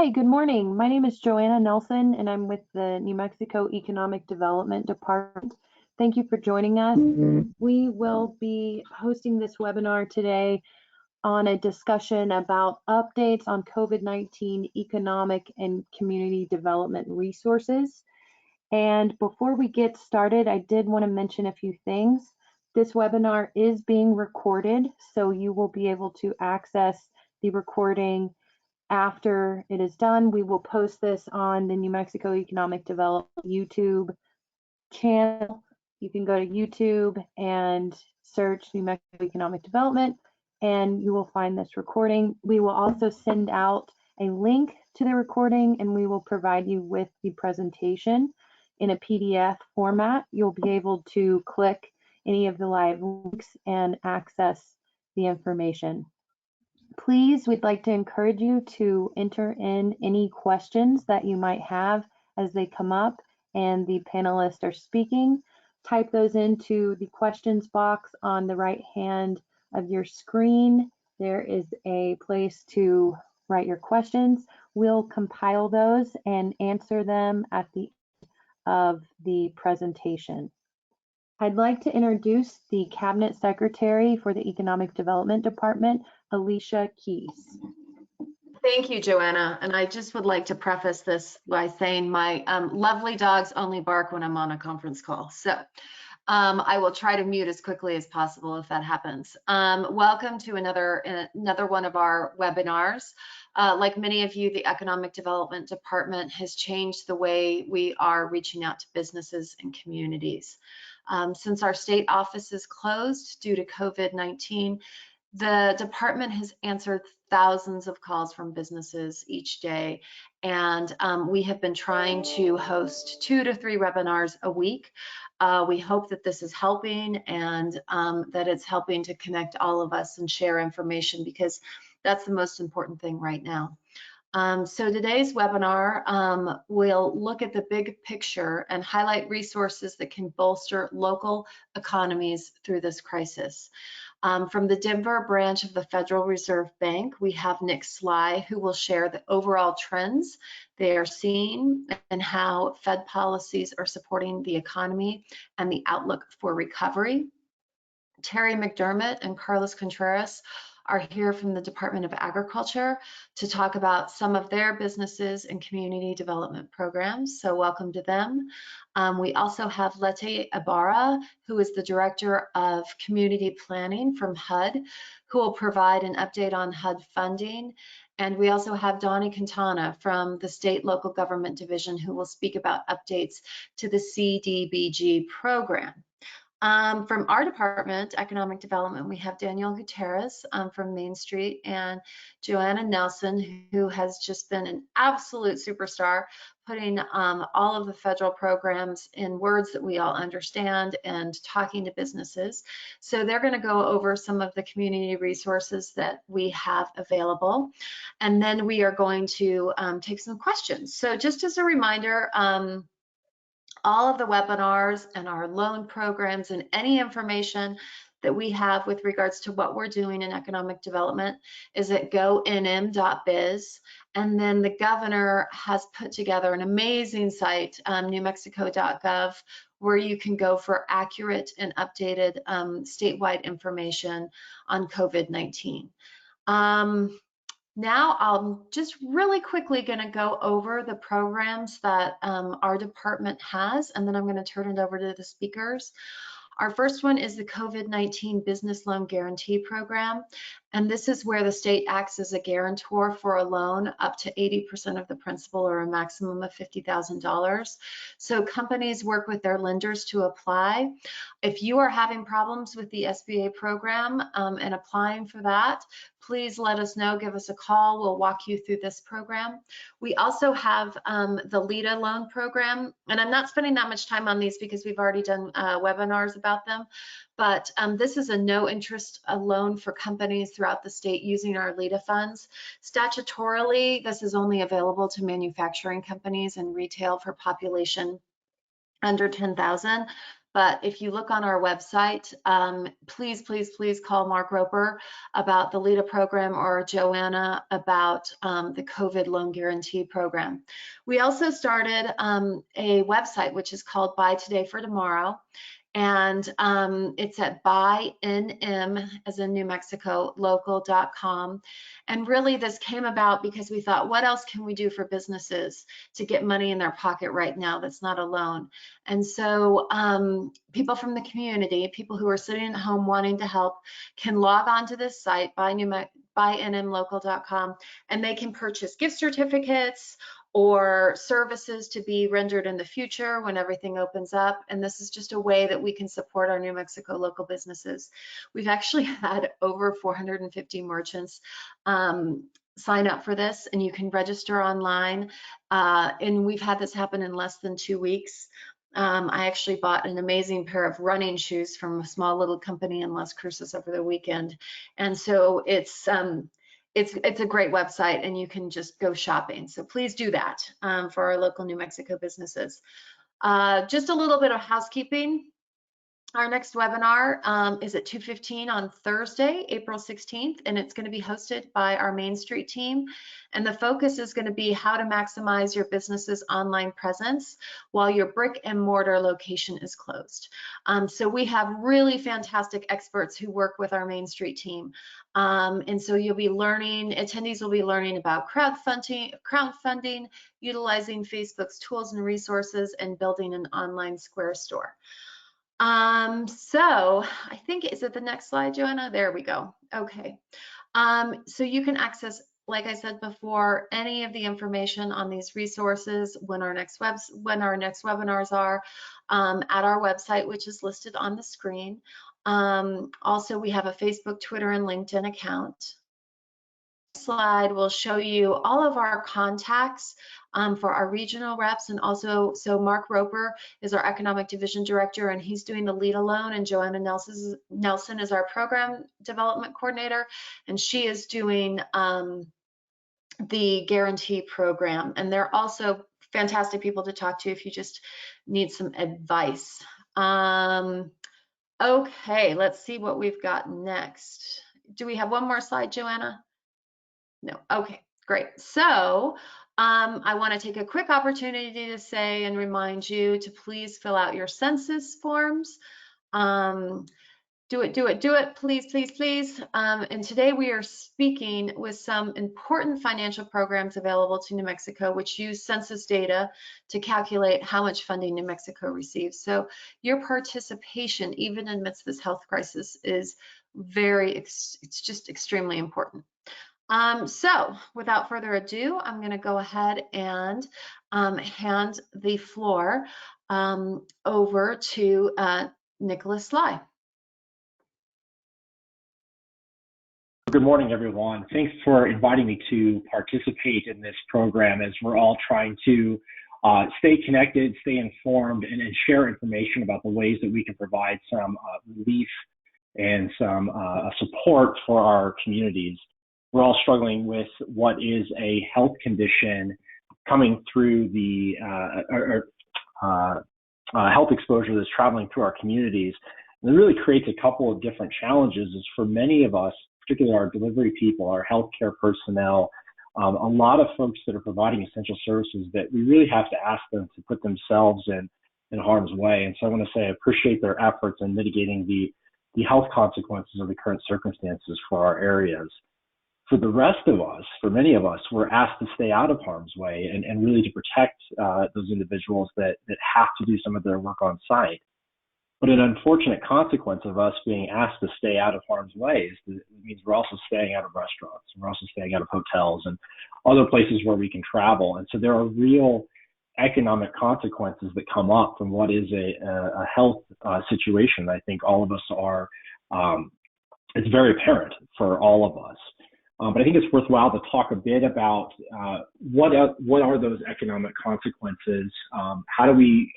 Hi, good morning. My name is Joanna Nelson, and I'm with the New Mexico Economic Development Department. Thank you for joining us. We will be hosting this webinar today on a discussion about updates on COVID-19 economic and community development resources. And before we get started, I did want to mention a few things. This webinar is being recorded, so you will be able to access the recording after it is done. We will post this on the New Mexico Economic Development YouTube channel. You can go to YouTube and search New Mexico Economic Development, and you will find this recording. We will also send out a link to the recording, and we will provide you with the presentation in a PDF format. You'll be able to click any of the live links and access the information. Please, we'd like to encourage you to enter in any questions that you might have as they come up and the panelists are speaking. Type those into the questions box on the right hand of your screen. There is a place to write your questions. We'll compile those and answer them at the end of the presentation. I'd like to introduce the Cabinet Secretary for the Economic Development Department, Alicia Keys. Thank you, Joanna. And I just would like to preface this by saying my lovely dogs only bark when I'm on a conference call. So I will try to mute as quickly as possible if that happens. Welcome to another one of our webinars. Like many of you, the Economic Development Department has changed the way we are reaching out to businesses and communities. Since our state office is closed due to COVID-19, the department has answered thousands of calls from businesses each day, and we have been trying to host 2 to 3 webinars a week. We hope that this is helping and that it's helping to connect all of us and share information, because that's the most important thing right now. So today's webinar will look at the big picture and highlight resources that can bolster local economies through this crisis. From the Denver branch of the Federal Reserve Bank, we have Nick Sly, who will share the overall trends they are seeing and how Fed policies are supporting the economy and the outlook for recovery. Terry McDermott and Carlos Contreras are here from the Department of Agriculture to talk about some of their businesses and community development programs. So welcome to them. We also have Lete Ibarra, who is the Director of Community Planning from HUD, who will provide an update on HUD funding. And we also have Donnie Quintana from the State Local Government Division, who will speak about updates to the CDBG program. From our department, Economic Development, we have Danielle Gutierrez from Main Street, and Joanna Nelson, who has just been an absolute superstar, putting all of the federal programs in words that we all understand and talking to businesses. So they're going to go over some of the community resources that we have available. And then we are going to take some questions. So just as a reminder, all of the webinars and our loan programs and any information that we have with regards to what we're doing in economic development is at gonm.biz. And then the governor has put together an amazing site, newmexico.gov, where you can go for accurate and updated statewide information on COVID-19. Now I'm just really quickly going to go over the programs that our department has, and then I'm going to turn it over to the speakers. Our first one is the COVID-19 Business Loan Guarantee Program, and this is where the state acts as a guarantor for a loan up to 80% of the principal, or a maximum of $50,000. So companies work with their lenders to apply. If you are having problems with the SBA program and applying for that, please let us know, give us a call, we'll walk you through this program. We also have the LIDA loan program, and I'm not spending that much time on these because we've already done webinars about them, but this is a no interest loan for companies throughout the state using our LIDA funds. Statutorily, this is only available to manufacturing companies and retail for population under 10,000. but if you look on our website, please, please, please call Mark Roper about the LEDA program or Joanna about the COVID loan guarantee program. We also started a website which is called Buy Today for Tomorrow. And it's at buynm, as in New Mexico, local.com. And really this came about because we thought, what else can we do for businesses to get money in their pocket right now that's not a loan? And so people from the community, people who are sitting at home wanting to help, can log on to this site, buynmlocal.com, and they can purchase gift certificates or services to be rendered in the future when everything opens up. And this is just a way that we can support our New Mexico local businesses. We've actually had over 450 merchants sign up for this, and you can register online. And we've had this happen in less than 2 weeks. I actually bought an amazing pair of running shoes from a small little company in Las Cruces over the weekend. And so it's a great website, and you can just go shopping. So please do that for our local New Mexico businesses. Just a little bit of housekeeping. Our next webinar is at 2:15 on Thursday, April 16th, and it's going to be hosted by our Main Street team. And the focus is going to be how to maximize your business's online presence while your brick and mortar location is closed. So we have really fantastic experts who work with our Main Street team. And so you'll be learning, attendees will be learning about crowdfunding, utilizing Facebook's tools and resources, and building an online Square store. So I think, is it the next slide, Joanna? There we go. Okay. So you can access, like I said before, any of the information on these resources when our next webinars are at our website, which is listed on the screen. Also, we have a Facebook, Twitter, and LinkedIn account. Slide will show you all of our contacts for our regional reps, and also, so Mark Roper is our economic division director, and he's doing the LEDA loan, and Joanna Nelson is our program development coordinator, and she is doing the guarantee program. And they're also fantastic people to talk to if you just need some advice. Okay, let's see what we've got next. Do we have one more slide, Joanna? No. Okay, great. So I want to take a quick opportunity to say and remind you to please fill out your census forms. Do it, please, please, please. And today we are speaking with some important financial programs available to New Mexico, which use census data to calculate how much funding New Mexico receives. So your participation, even amidst this health crisis, is it's just extremely important. So without further ado, I'm going to go ahead and hand the floor over to Nicholas Sly. Good morning, everyone. Thanks for inviting me to participate in this program as we're all trying to stay connected, stay informed, and share information about the ways that we can provide some relief and some support for our communities. We're all struggling with what is a health condition coming through the health exposure that's traveling through our communities. And it really creates a couple of different challenges. Is for many of us, particularly our delivery people, our healthcare personnel, a lot of folks that are providing essential services, that we really have to ask them to put themselves in harm's way. And so I want to say I appreciate their efforts in mitigating the health consequences of the current circumstances for our areas. For the rest of us, for many of us, we're asked to stay out of harm's way and really to protect those individuals that have to do some of their work on site. But an unfortunate consequence of us being asked to stay out of harm's way means we're also staying out of restaurants. We're also staying out of hotels and other places where we can travel. And so there are real economic consequences that come up from what is a health situation. I think all of us are, it's very apparent for all of us. But I think it's worthwhile to talk a bit about what are those economic consequences? How can we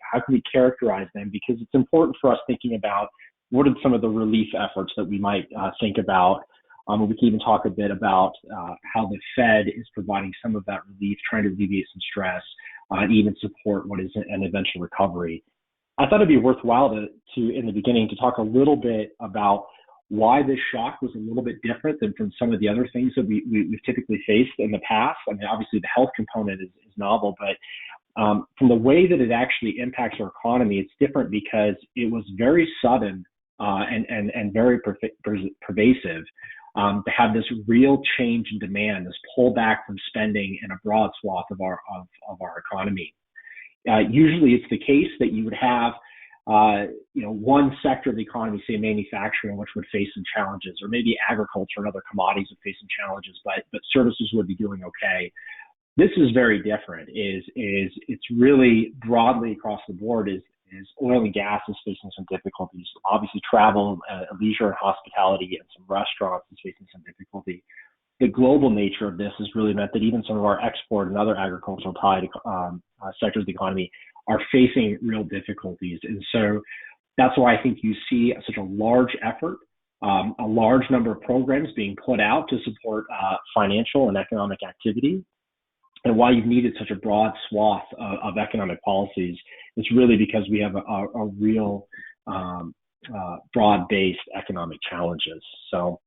characterize them? Because it's important for us thinking about what are some of the relief efforts that we might think about. We can even talk a bit about how the Fed is providing some of that relief, trying to alleviate some stress, and even support what is an eventual recovery. I thought it'd be worthwhile to in the beginning to talk a little bit about why this shock was a little bit different than from some of the other things that we've typically faced in the past. I mean, obviously the health component is novel, but from the way that it actually impacts our economy, it's different because it was very sudden and very pervasive to have this real change in demand, this pullback from spending in a broad swath of our economy. Usually it's the case that you would have one sector of the economy, say manufacturing, which would face some challenges, or maybe agriculture and other commodities would face some challenges, but services would be doing okay. This is very different. It's really broadly across the board. Is oil and gas is facing some difficulties. Obviously, travel, leisure, and hospitality, and some restaurants is facing some difficulty. The global nature of this has really meant that even some of our export and other agricultural tied sectors of the economy are facing real difficulties. And so that's why I think you see such a large effort, a large number of programs being put out to support financial and economic activity. And why you've needed such a broad swath of economic policies, it's really because we have a real broad-based economic challenges. So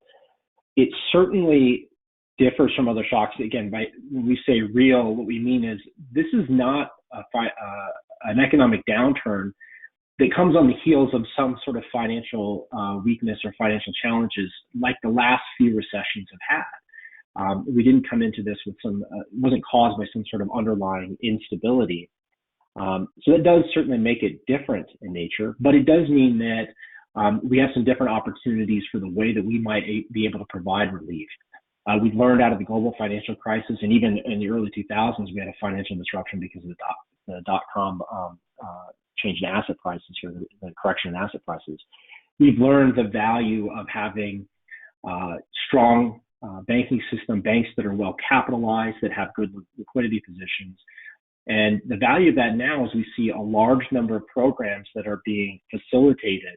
it certainly differs from other shocks. Again, when we say real, what we mean is this is not an economic downturn that comes on the heels of some sort of financial weakness or financial challenges like the last few recessions have had. We didn't come into this with it wasn't caused by some sort of underlying instability. So that does certainly make it different in nature, but it does mean that we have some different opportunities for the way that we might be able to provide relief. We've learned out of the global financial crisis, and even in the early 2000s, we had a financial disruption because of the dot-com change in asset prices, or the correction in asset prices. We've learned the value of having strong banking system, banks that are well capitalized, that have good liquidity positions. And the value of that now is we see a large number of programs that are being facilitated,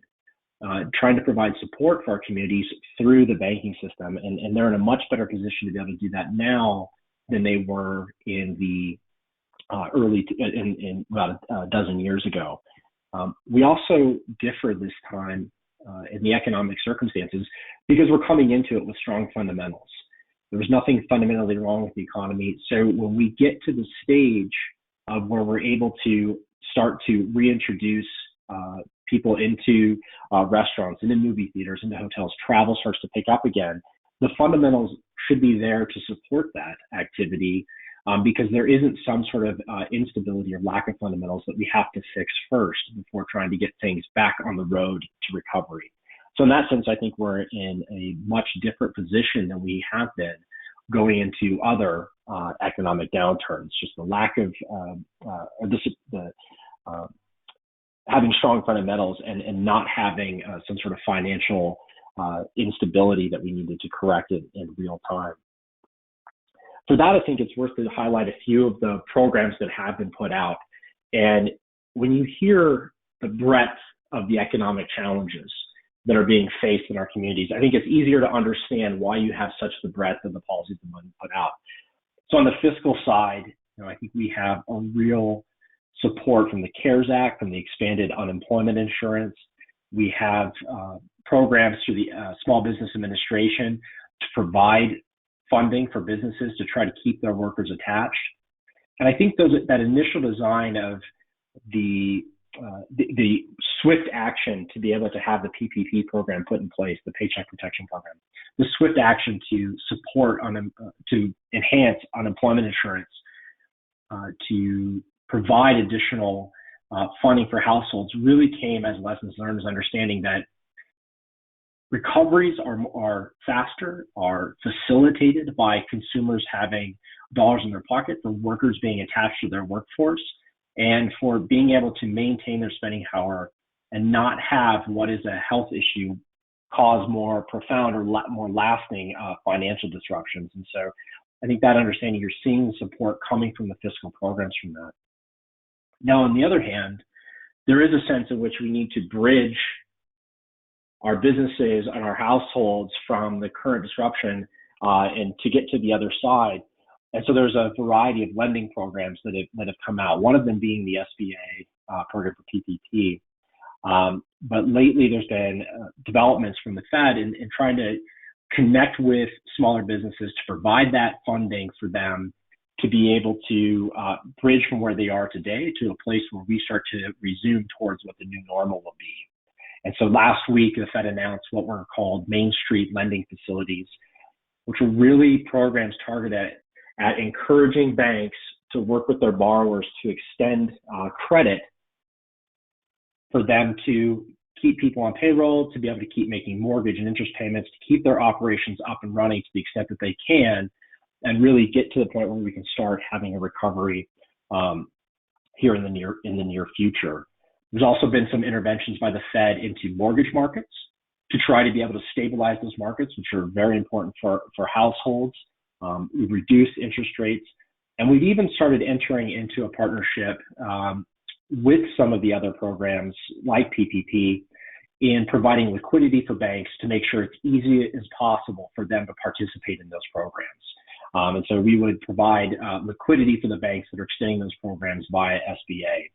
trying to provide support for our communities through the banking system. And they're in a much better position to be able to do that now than they were in the in about a dozen years ago. We also differ this time in the economic circumstances because we're coming into it with strong fundamentals. There was nothing fundamentally wrong with the economy. So when we get to the stage of where we're able to start to reintroduce people into restaurants, into movie theaters, into hotels, travel starts to pick up again, the fundamentals should be there to support that activity because there isn't some sort of instability or lack of fundamentals that we have to fix first before trying to get things back on the road to recovery. So in that sense, I think we're in a much different position than we have been going into other economic downturns. Just the lack of having strong fundamentals and not having some sort of financial instability that we needed to correct it in real time. For that, I think it's worth to highlight a few of the programs that have been put out. And when you hear the breadth of the economic challenges that are being faced in our communities, I think it's easier to understand why you have such the breadth of the policies that have been put out. So on the fiscal side, I think we have a real support from the CARES Act, from the expanded unemployment insurance. We have programs through the Small Business Administration to provide funding for businesses to try to keep their workers attached. And I think that initial design of the swift action to be able to have the PPP program put in place, the Paycheck Protection Program, the swift action to support, to enhance unemployment insurance, to provide additional funding for households really came as lessons learned, as understanding that recoveries are faster, are facilitated by consumers having dollars in their pocket, for workers being attached to their workforce, and for being able to maintain their spending power and not have what is a health issue cause more profound or more lasting financial disruptions. And so I think that understanding, you're seeing support coming from the fiscal programs from that. Now, on the other hand, there is a sense in which we need to bridge our businesses and our households from the current disruption and to get to the other side. And so there's a variety of lending programs that have come out, one of them being the SBA program for PPP. But lately, there's been developments from the Fed in trying to connect with smaller businesses to provide that funding for them to be able to bridge from where they are today to a place where we start to resume towards what the new normal will be. And so last week, the Fed announced what were called Main Street lending facilities, which are really programs targeted at encouraging banks to work with their borrowers to extend credit for them to keep people on payroll, to be able to keep making mortgage and interest payments, to keep their operations up and running to the extent that they can, and really get to the point where we can start having a recovery here in the near future. There's also been some interventions by the Fed into mortgage markets to try to be able to stabilize those markets, which are very important for households. We've reduced interest rates, and we've even started entering into a partnership with some of the other programs like PPP in providing liquidity for banks to make sure it's easy as possible for them to participate in those programs. And so we would provide liquidity for the banks that are extending those programs via SBA.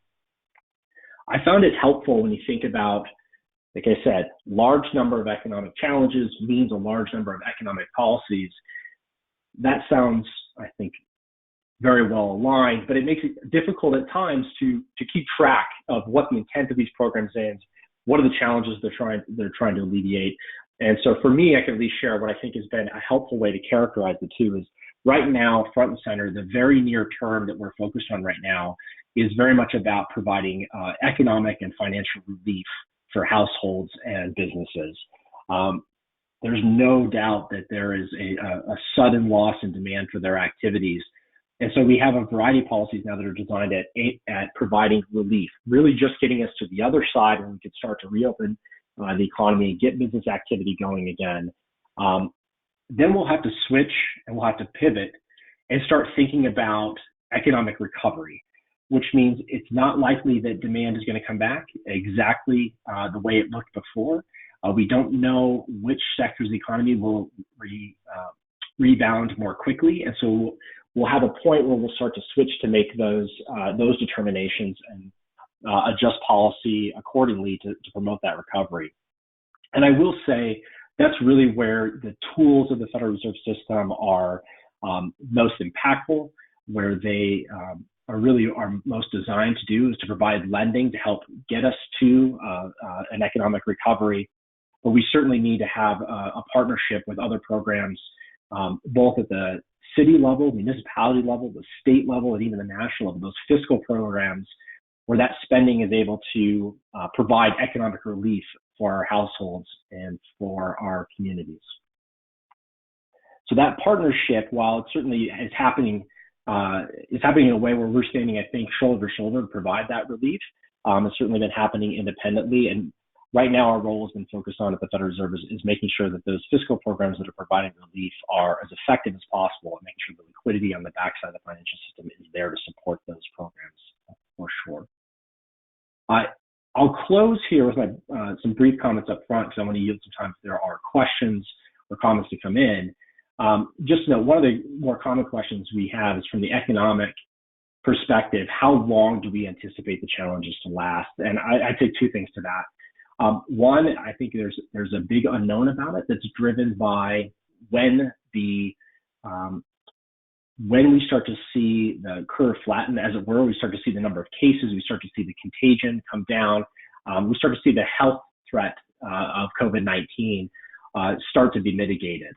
I found it helpful when you think about, like I said, large number of economic challenges means a large number of economic policies. That sounds, I think, very well aligned, but it makes it difficult at times to keep track of what the intent of these programs is, what are the challenges they're trying to alleviate. And so for me, I can at least share what I think has been a helpful way to characterize the two is right now, front and center, the very near term that we're focused on right now is very much about providing economic and financial relief for households and businesses. There's no doubt that there is a sudden loss in demand for their activities. And so we have a variety of policies now that are designed at providing relief, really just getting us to the other side where we can start to reopen the economy and get business activity going again. Then we'll have to switch and we'll have to pivot and start thinking about economic recovery, which means it's not likely that demand is going to come back exactly the way it looked before. We don't know which sectors of the economy will rebound more quickly. And so we'll have a point where we'll start to switch to make those determinations and adjust policy accordingly to promote that recovery. And I will say that's really where the tools of the Federal Reserve System are most impactful, where they are really most designed to do is to provide lending to help get us to an economic recovery. But we certainly need to have a partnership with other programs, both at the city level, municipality level, the state level, and even the national level, those fiscal programs where that spending is able to provide economic relief for our households and for our communities. So that partnership, while it certainly is happening in a way where we're standing, I think, shoulder to shoulder to provide that relief, it's certainly been happening independently. And right now, our role has been focused on at the Federal Reserve is making sure that those fiscal programs that are providing relief are as effective as possible and making sure the liquidity on the backside of the financial system is there to support those programs for sure. I'll close here with some brief comments up front because I want to yield some time if there are questions or comments to come in. Just to know, one of the more common questions we have is from the economic perspective, how long do we anticipate the challenges to last? And I'd say two things to that. One, I think there's a big unknown about it that's driven by when we start to see the curve flatten, as it were, we start to see the number of cases, we start to see the contagion come down, we start to see the health threat of COVID-19 start to be mitigated.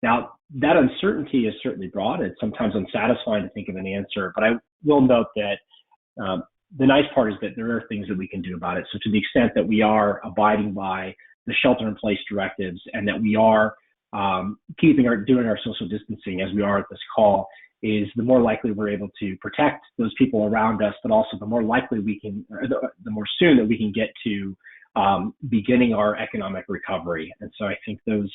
Now, that uncertainty is certainly broad. It's sometimes unsatisfying to think of an answer, but I will note that the nice part is that there are things that we can do about it. So to the extent that we are abiding by the shelter-in-place directives and that we are doing our social distancing as we are at this call, is the more likely we're able to protect those people around us, but also the more likely we can, or the more soon that we can get to beginning our economic recovery. And so I think those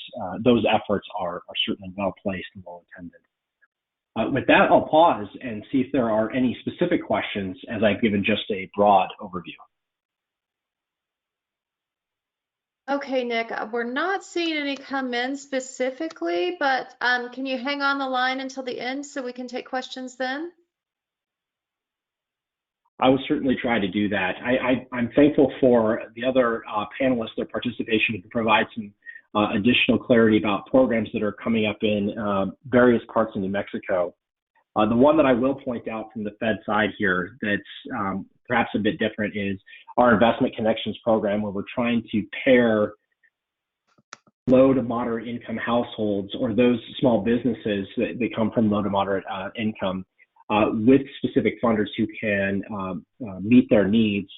efforts are certainly well placed and well intended. With that, I'll pause and see if there are any specific questions as I've given just a broad overview. Okay, Nick, we're not seeing any come in specifically, but can you hang on the line until the end so we can take questions then? I will certainly try to do that. I'm thankful for the other panelists, their participation to provide some additional clarity about programs that are coming up in various parts of New Mexico. The one that I will point out from the Fed side here that's perhaps a bit different is our Investment Connections program, where we're trying to pair low to moderate income households or those small businesses that come from low to moderate income with specific funders who can meet their needs.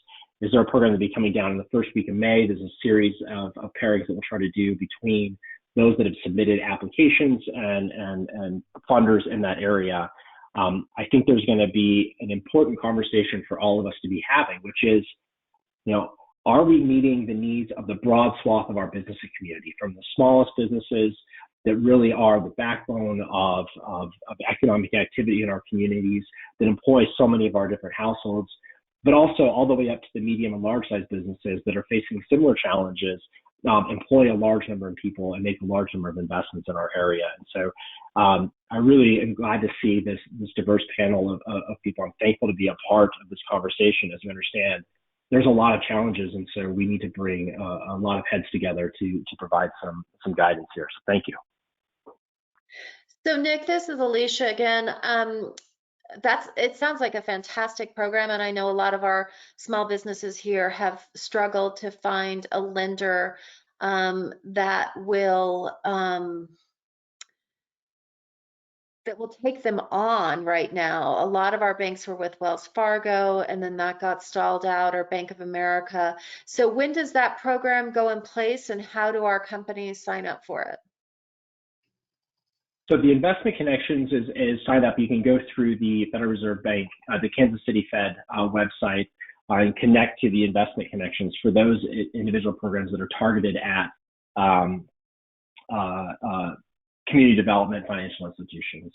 Is there a program that will be coming down in the first week of May? There's a series of pairings that we'll try to do between those that have submitted applications and funders in that area. I think there's going to be an important conversation for all of us to be having, which is, are we meeting the needs of the broad swath of our business community, from the smallest businesses that really are the backbone of economic activity in our communities, that employ so many of our different households, but also all the way up to the medium and large size businesses that are facing similar challenges, employ a large number of people and make a large number of investments in our area. And so I really am glad to see this diverse panel of people. I'm thankful to be a part of this conversation. As we understand, there's a lot of challenges, and so we need to bring a lot of heads together to provide some guidance here. So thank you. So Nick, this is Alicia again. It sounds like a fantastic program, and I know a lot of our small businesses here have struggled to find a lender that will take them on right now. A lot of our banks were with Wells Fargo, and then that got stalled out, or Bank of America. So when does that program go in place, and how do our companies sign up for it? So the Investment Connections is signed up. You can go through the Federal Reserve Bank, the Kansas City Fed website, and connect to the Investment Connections for those individual programs that are targeted at community development financial institutions.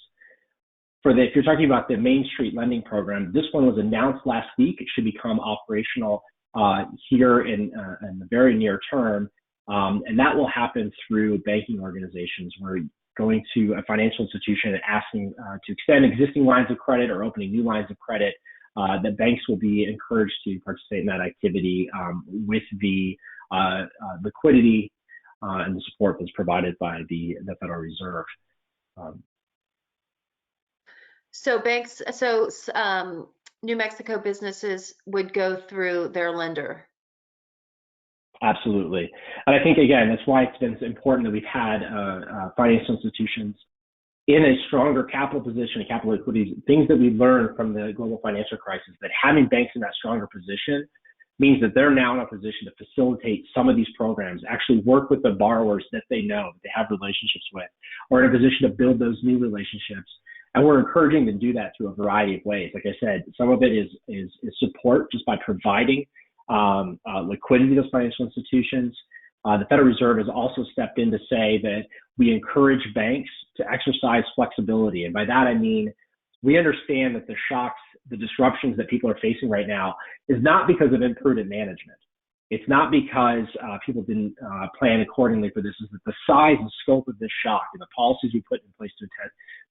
If you're talking about the Main Street Lending Program, this one was announced last week. It should become operational here in the very near term, and that will happen through banking organizations. We're going to a financial institution and asking to extend existing lines of credit or opening new lines of credit. The banks will be encouraged to participate in that activity with the liquidity and the support that's provided by the Federal Reserve. So New Mexico businesses would go through their lender. Absolutely. And I think, again, that's why it's been important that we've had financial institutions in a stronger capital position and capital liquidity. Things that we learned from the global financial crisis, that having banks in that stronger position means that they're now in a position to facilitate some of these programs, actually work with the borrowers that they know, that they have relationships with, or in a position to build those new relationships. And we're encouraging them to do that through a variety of ways. Like I said, some of it is support just by providing liquidity to those financial institutions. The Federal Reserve has also stepped in to say that we encourage banks to exercise flexibility. And by that, I mean, we understand that the shocks, the disruptions that people are facing right now is not because of imprudent management. It's not because people didn't plan accordingly for this. Is that the size and scope of this shock and the policies we put in place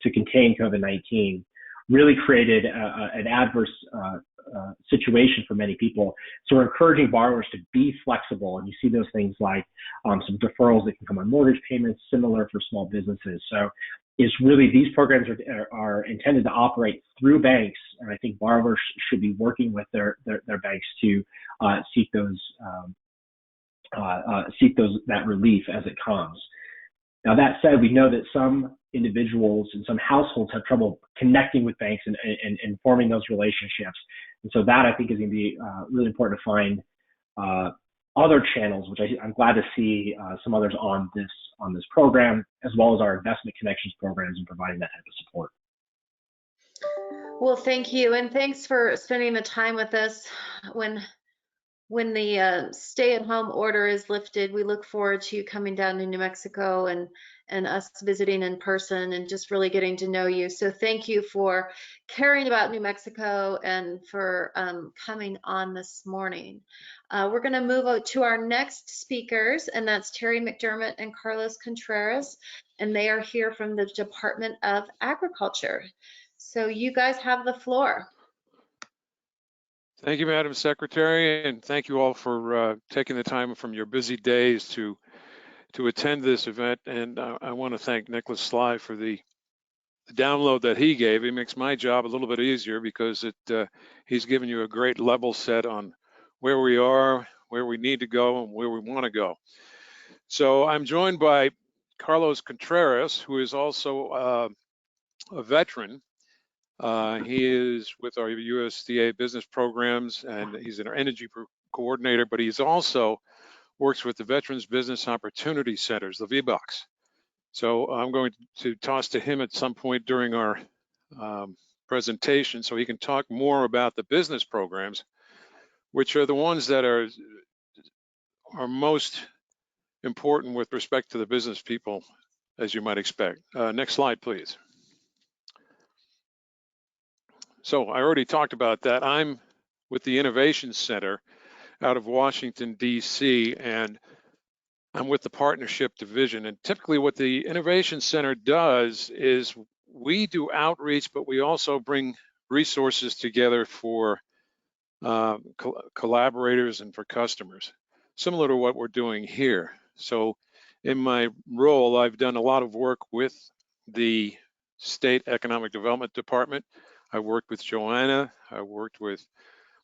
to contain COVID-19 really created an adverse situation for many people. So we're encouraging borrowers to be flexible, and you see those things like some deferrals that can come on mortgage payments, similar for small businesses. So it's really, these programs are intended to operate through banks, and I think borrowers should be working with their banks to seek that relief as it comes. Now, that said, we know that some individuals and some households have trouble connecting with banks and forming those relationships. And so that, I think, is going to be really important to find other channels, which I'm glad to see some others on this program, as well as our Investment Connections programs, and providing that type of support. Well, thank you, and thanks for spending the time with us. When the stay-at-home order is lifted, we look forward to you coming down to New Mexico and us visiting in person and just really getting to know you. So thank you for caring about New Mexico and for coming on this morning. We're going to move to our next speakers, and that's Terry McDermott and Carlos Contreras, and they are here from the Department of Agriculture. So you guys have the floor. Thank you, Madam Secretary, and thank you all for taking the time from your busy days to attend this event. And I want to thank Nicholas Sly for the download that he gave. He makes my job a little bit easier because he's given you a great level set on where we are, where we need to go, and where we want to go. So I'm joined by Carlos Contreras, who is also a veteran. He is with our USDA business programs, and he's an energy coordinator, but he's also works with the Veterans Business Opportunity Centers, the VBOCs. So I'm going to toss to him at some point during our presentation so he can talk more about the business programs, which are the ones that are most important with respect to the business people, as you might expect. Next slide, please. So I already talked about that. I'm with the Innovation Center out of Washington, D.C., and I'm with the Partnership Division. And typically what the Innovation Center does is we do outreach, but we also bring resources together for collaborators and for customers, similar to what we're doing here. So in my role, I've done a lot of work with the State Economic Development Department. I worked with Joanna, I worked with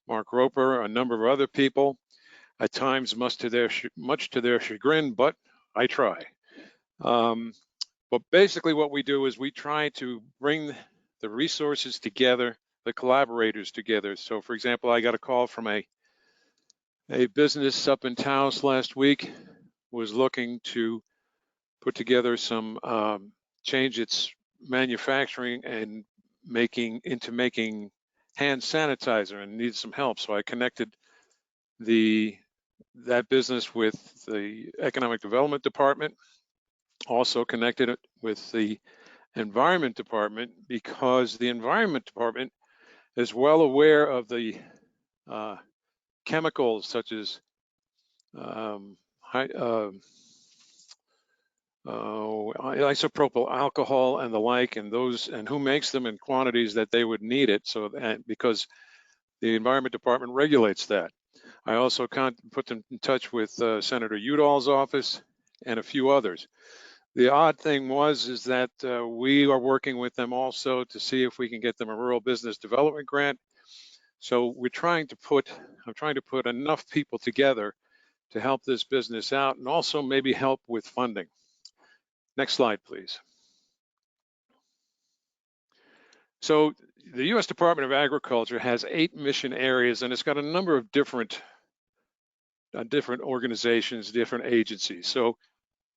Mark Roper, a number of other people, at times much to their chagrin, but I try. But basically what we do is we try to bring the resources together, the collaborators together. So for example, I got a call from a business up in Taos last week, was looking to put together some, change its manufacturing and making hand sanitizer and needed some help. So I connected that business with the Economic Development Department, also connected it with the Environment Department, because the Environment Department is well aware of the chemicals such as isopropyl alcohol and the like, and who makes them in quantities that they would need it. So because the Environment Department regulates that. I also put them in touch with Senator Udall's office and a few others. The odd thing is that we are working with them also to see if we can get them a rural business development grant. So I'm trying to put enough people together to help this business out and also maybe help with funding. Next slide, please. So the U.S. Department of Agriculture has 8 mission areas, and it's got a number of different organizations, different agencies. So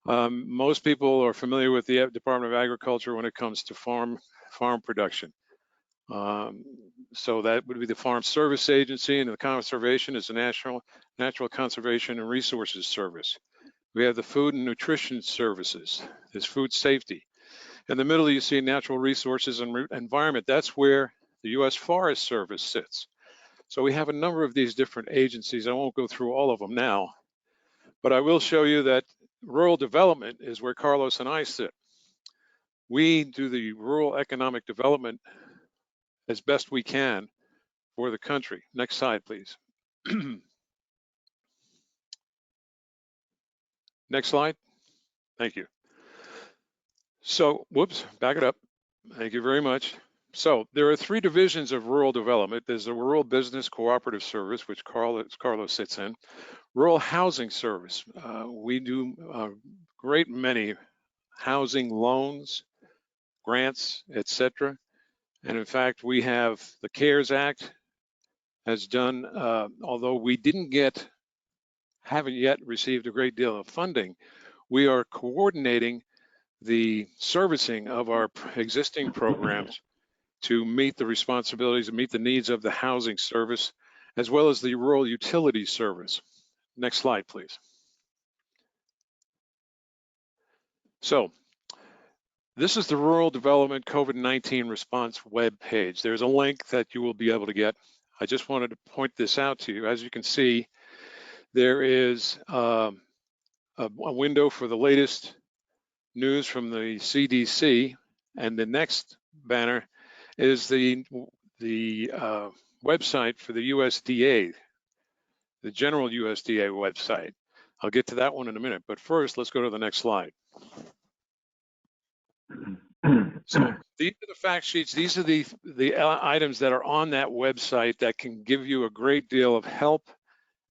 most people are familiar with the Department of Agriculture when it comes to farm production. So that would be the Farm Service Agency, and the Conservation is the Natural Conservation and Resources Service. We have the Food and Nutrition Services. There's Food Safety. In the middle, you see Natural Resources and Environment. That's where the U.S. Forest Service sits. So we have a number of these different agencies. I won't go through all of them now, but I will show you that rural development is where Carlos and I sit. We do the rural economic development as best we can for the country. Next slide, please. Next slide. Thank you. So, whoops, back it up. Thank you very much. So there are 3 divisions of rural development. There's the Rural Business Cooperative Service, which Carlos sits in. Rural Housing Service. We do a great many housing loans, grants, etc. And in fact, we have the CARES Act has done, although we haven't yet received a great deal of funding, we are coordinating the servicing of our existing programs to meet the responsibilities and meet the needs of the housing service, as well as the rural utility service. Next slide, please. So this is the Rural Development COVID-19 Response web page. There's a link that you will be able to get. I just wanted to point this out to you. As you can see, there is a window for the latest news from the CDC, and the next banner is the website for the USDA, the general USDA website. I'll get to that one in a minute, but first, let's go to the next slide. So these are the fact sheets. These are the items that are on that website that can give you a great deal of help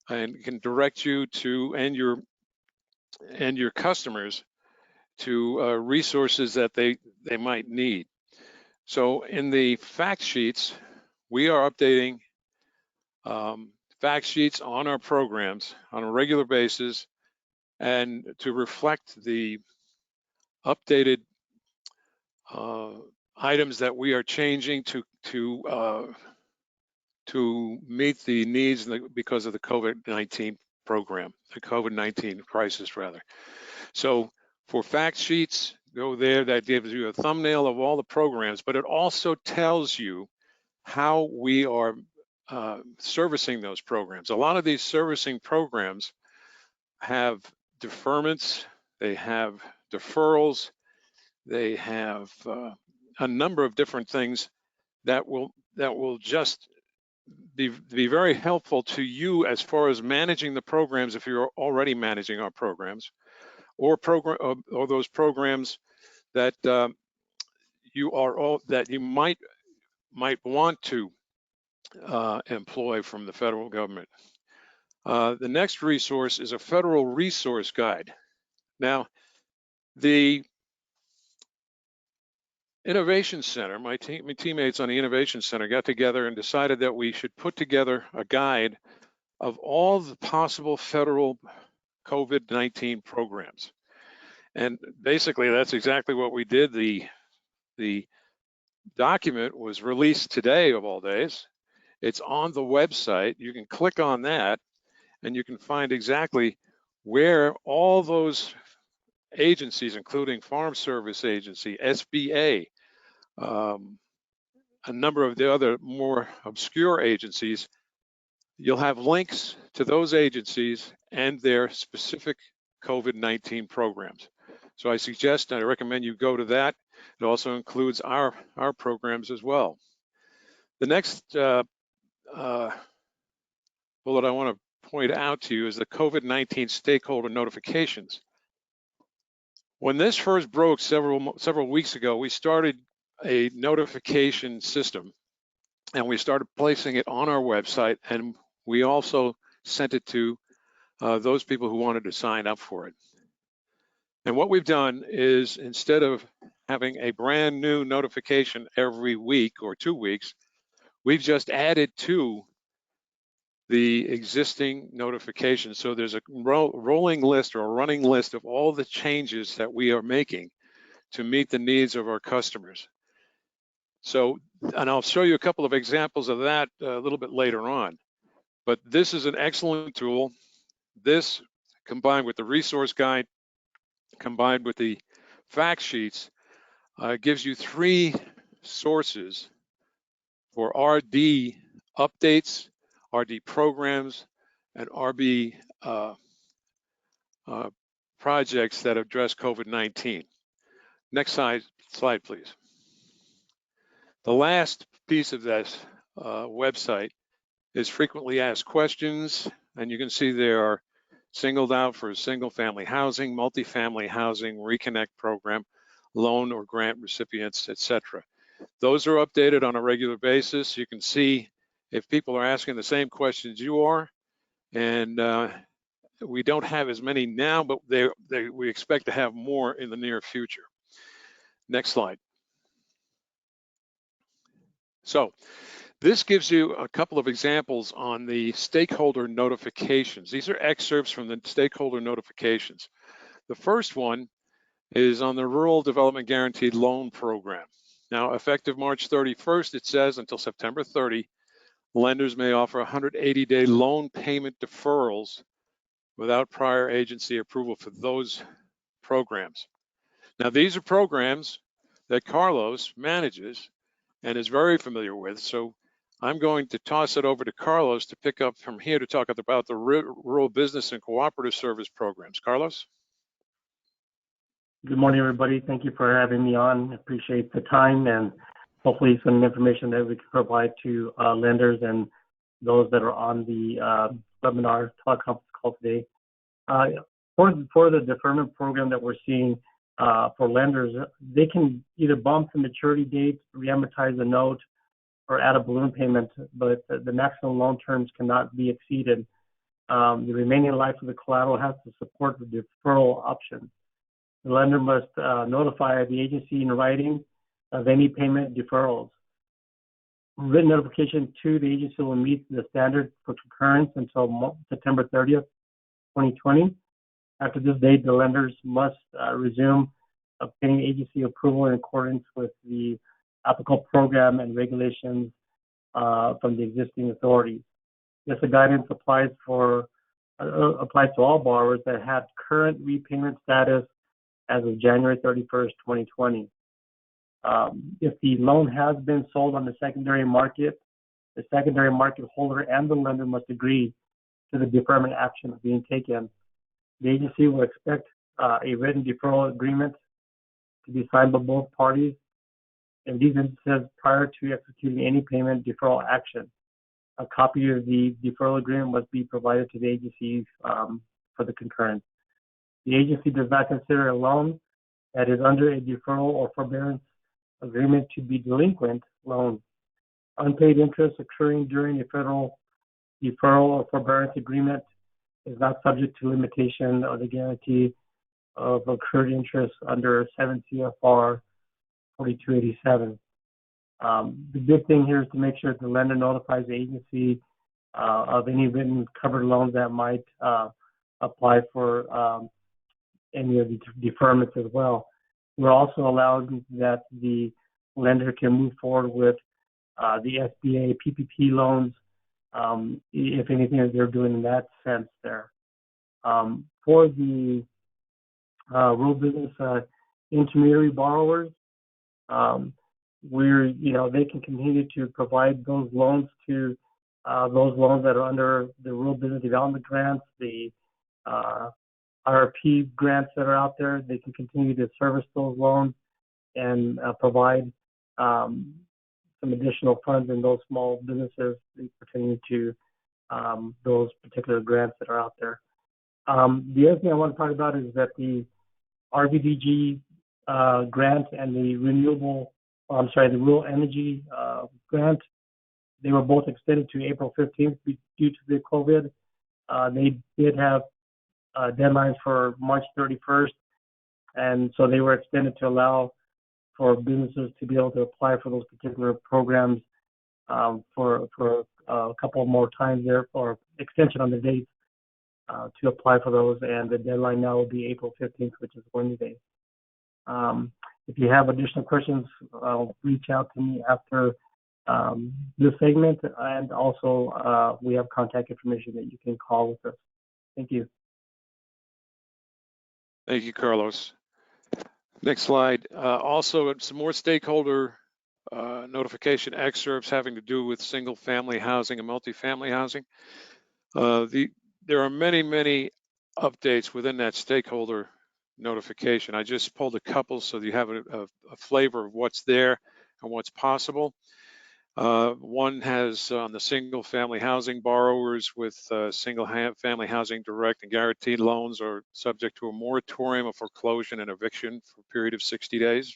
and can direct you to and your customers to resources that they might need. So in the fact sheets, we are updating fact sheets on our programs on a regular basis and to reflect the updated items that we are changing to meet the needs because of the COVID-19 program, the COVID-19 crisis rather. So for fact sheets, go there, that gives you a thumbnail of all the programs, but it also tells you how we are servicing those programs. A lot of these servicing programs have deferments, they have deferrals, they have a number of different things that will just be very helpful to you as far as managing the programs if you're already managing our programs, or those programs that you might want to employ from the federal government. The next resource is a federal resource guide. Now, the Innovation Center, my teammates on the Innovation Center got together and decided that we should put together a guide of all the possible federal COVID-19 programs. And basically, that's exactly what we did. The document was released today, of all days. It's on the website. You can click on that, and you can find exactly where all those agencies, including Farm Service Agency, SBA, a number of the other more obscure agencies, you'll have links to those agencies and their specific COVID-19 programs. So I suggest and I recommend you go to that. It also includes our programs as well. The next bullet I want to point out to you is the COVID-19 stakeholder notifications. When this first broke several weeks ago, we started a notification system, and we started placing it on our website, and we also sent it to those people who wanted to sign up for it. And what we've done is, instead of having a brand new notification every week or 2 weeks, we've just added to the existing notification. So there's a rolling list or a running list of all the changes that we are making to meet the needs of our customers. So, and I'll show you a couple of examples of that a little bit later on. But this is an excellent tool. This, combined with the resource guide, combined with the fact sheets, gives you 3 sources for RD updates, RD programs, and RB projects that address COVID-19. Next slide, please. The last piece of this website is frequently asked questions, and you can see they are singled out for single-family housing, multifamily housing, reconnect program, loan or grant recipients, etc. Those are updated on a regular basis. You can see if people are asking the same questions you are, and we don't have as many now, but we expect to have more in the near future. Next slide. So this gives you a couple of examples on the stakeholder notifications. These are excerpts from the stakeholder notifications. The first one is on the Rural Development Guaranteed Loan Program. Now, effective March 31st, it says until September 30, lenders may offer 180-day loan payment deferrals without prior agency approval for those programs. Now, these are programs that Carlos manages and is very familiar with. So I'm going to toss it over to Carlos to pick up from here to talk about the Rural Business and Cooperative Service programs. Carlos? Good morning, everybody. Thank you for having me on. Appreciate the time and hopefully some information that we can provide to lenders and those that are on the webinar teleconference call today. For the deferment program that we're seeing for lenders, they can either bump the maturity date, re-amortize the note, or add a balloon payment, but the maximum loan terms cannot be exceeded. The remaining life of the collateral has to support the deferral option. The lender must notify the agency in writing of any payment deferrals. Written notification to the agency will meet the standard for concurrence until September 30th, 2020. After this date, the lenders must resume obtaining agency approval in accordance with the applicable program and regulations from the existing authorities. This guidance applies to all borrowers that had current repayment status as of January 31st, 2020. If the loan has been sold on the secondary market, the secondary market holder and the lender must agree to the deferment action being taken. The agency will expect a written deferral agreement to be signed by both parties in these instances prior to executing any payment deferral action. A copy of the deferral agreement must be provided to the agency for the concurrence. The agency does not consider a loan that is under a deferral or forbearance agreement to be delinquent loan. Unpaid interest occurring during a federal deferral or forbearance agreement is not subject to limitation of the guarantee of accrued interest under 7 CFR 4287. The big thing here is to make sure that the lender notifies the agency of any written covered loans that might apply for any of the deferments as well. We're also allowed that the lender can move forward with the SBA PPP loans, if anything they're doing in that sense there. For the rural business intermediary borrowers, they can continue to provide those loans to those loans that are under the rural business development grants, the RRP grants that are out there. They can continue to service those loans and provide some additional funds in those small businesses pertaining to those particular grants that are out there. The other thing I want to talk about is that the RBDG grant and the the rural energy grant, they were both extended to April 15th due to the COVID. They did have deadlines for March 31st, and so they were extended to allow for businesses to be able to apply for those particular programs for a couple more times there, or extension on the dates to apply for those, and the deadline now will be April 15th, which is Wednesday. If you have additional questions, reach out to me after this segment, and also we have contact information that you can call with us. Thank you. Thank you, Carlos. Next slide. Also, some more stakeholder notification excerpts having to do with single-family housing and multifamily housing. There are many, many updates within that stakeholder notification. I just pulled a couple so that you have a flavor of what's there and what's possible. One has on the single-family housing borrowers with single-family housing direct and guaranteed loans are subject to a moratorium of foreclosure and eviction for a period of 60 days.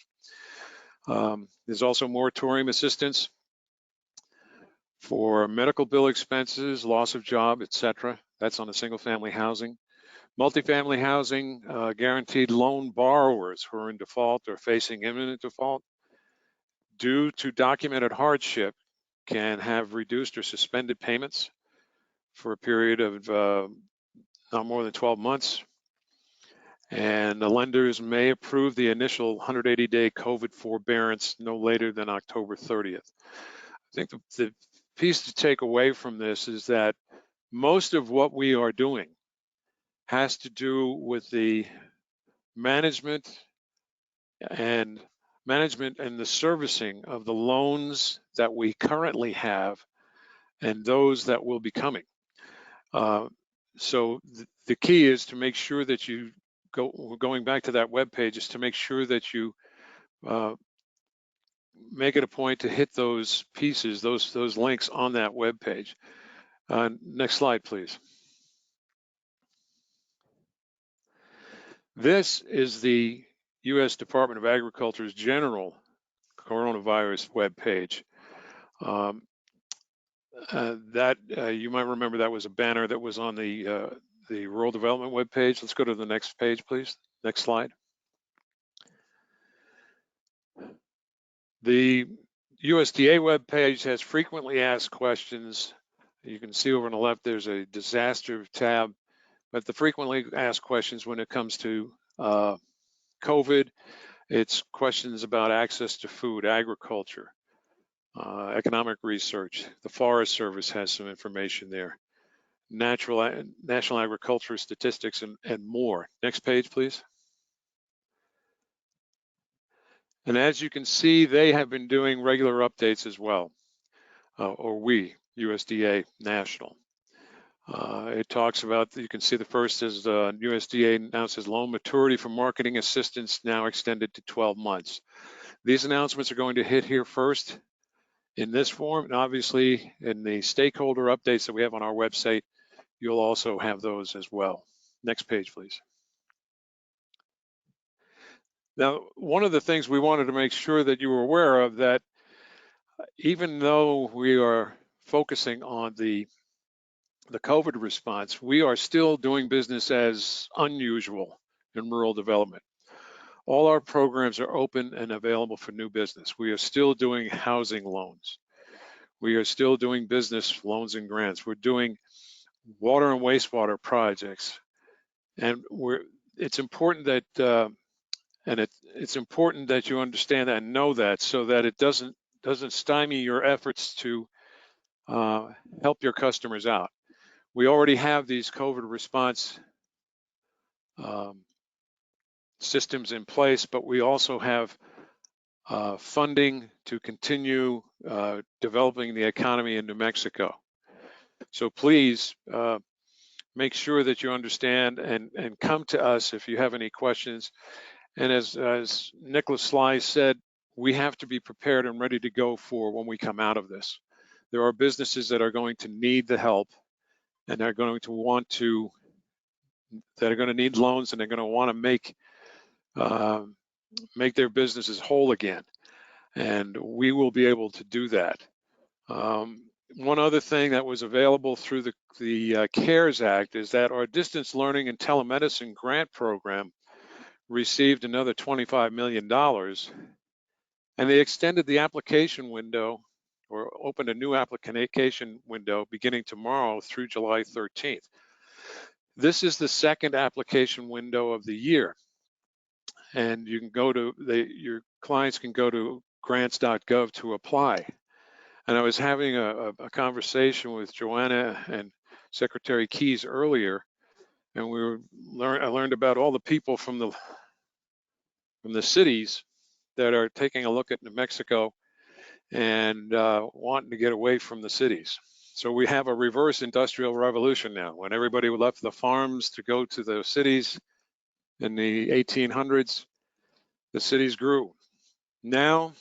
There's also moratorium assistance for medical bill expenses, loss of job, etc. That's on the single-family housing. Multifamily housing, guaranteed loan borrowers who are in default or facing imminent default due to documented hardship can have reduced or suspended payments for a period of not more than 12 months. And the lenders may approve the initial 180-day COVID forbearance no later than October 30th. I think the piece to take away from this is that most of what we are doing has to do with the management and the servicing of the loans that we currently have and those that will be coming. So the key is to make sure that you going back to that web page, is to make sure that you make it a point to hit those pieces, those links on that web page. Next slide, please. This is the U.S. Department of Agriculture's general coronavirus web page. You might remember that was a banner that was on the rural development web page. Let's go to the next page, please. Next slide. The USDA web page has frequently asked questions. You can see over on the left there's a disaster tab, but the frequently asked questions when it comes to COVID, it's questions about access to food, agriculture, economic research. The Forest Service has some information there. National agriculture statistics and more. Next page, please. And as you can see, they have been doing regular updates as well, or we, USDA National. It talks about, you can see the first is USDA announces loan maturity for marketing assistance now extended to 12 months. These announcements are going to hit here first in this form, and obviously in the stakeholder updates that we have on our website, you'll also have those as well. Next page, please. Now, one of the things we wanted to make sure that you were aware of, that even though we are focusing on the COVID response, we are still doing business as unusual in rural development. All our programs are open and available for new business. We are still doing housing loans. We are still doing business loans and grants. We're doing water and wastewater projects. And it's important that it's important that you understand that and know that, so that it doesn't stymie your efforts to help your customers out. We already have these COVID response systems in place, but we also have funding to continue developing the economy in New Mexico. So please make sure that you understand and come to us if you have any questions. And as Nicholas Sly said, we have to be prepared and ready to go for when we come out of this. There are businesses that are going to need the help, and they're going to need loans, and they're going to want to make their businesses whole again. And we will be able to do that. One other thing that was available through the CARES Act is that our distance learning and telemedicine grant program received another $25 million, and they extended the application window, or opened a new application window beginning tomorrow through July 13th. This is the second application window of the year, and you can go to your clients can go to grants.gov to apply. And I was having a conversation with Joanna and Secretary Keys earlier, and I learned about all the people from the cities that are taking a look at New Mexico and wanting to get away from the cities. So we have a reverse industrial revolution now. When everybody left the farms to go to the cities in the 1800s, the cities grew. Now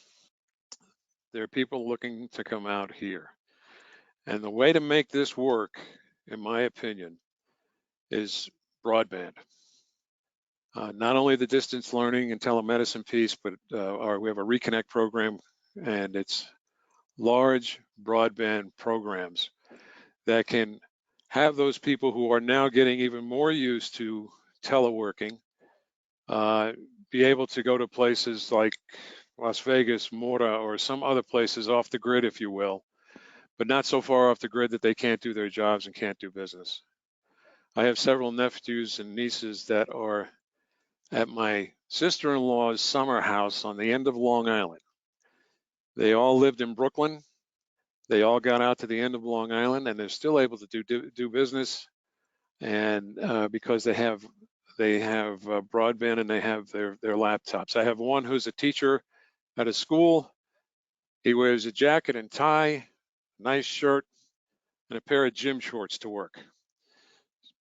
there are people looking to come out here. And the way to make this work, in my opinion, is broadband. Not only the distance learning and telemedicine piece, but we have a Reconnect program, and it's large broadband programs that can have those people who are now getting even more used to teleworking be able to go to places like Las Vegas, Mora, or some other places off the grid, if you will, but not so far off the grid that they can't do their jobs and can't do business. I have several nephews and nieces that are at my sister-in-law's summer house on the end of Long Island. They all lived in Brooklyn. They all got out to the end of Long Island, and they're still able to do business, and because they have broadband and they have their laptops. I have one who's a teacher at a school. He wears a jacket and tie, nice shirt, and a pair of gym shorts to work,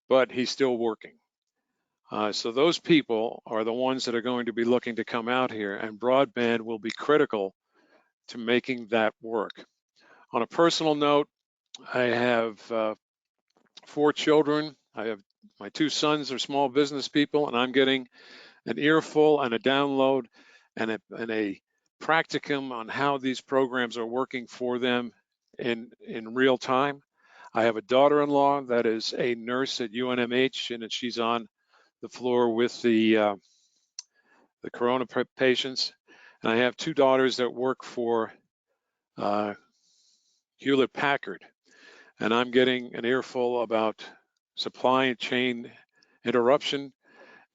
but he's still working. So those people are the ones that are going to be looking to come out here, and broadband will be critical to making that work. On a personal note, I have 4 children. My 2 sons are small business people, and I'm getting an earful and a download and a practicum on how these programs are working for them in real time. I have a daughter-in-law that is a nurse at UNMH, and she's on the floor with the corona patients. And I have 2 daughters that work for Hewlett Packard, and I'm getting an earful about supply chain interruption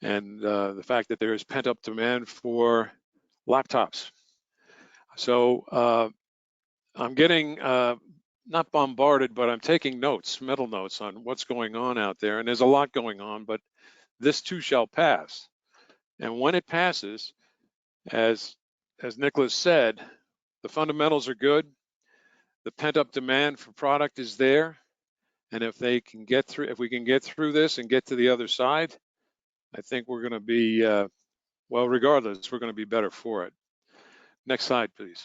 and the fact that there is pent-up demand for laptops. So I'm getting not bombarded, but I'm taking notes, mental notes on what's going on out there. And there's a lot going on, but this too shall pass. And when it passes, as Nicholas said, the fundamentals are good. The pent-up demand for product is there. And if we can get through this and get to the other side, I think we're going to be, well, regardless, we're going to be better for it. Next slide, please.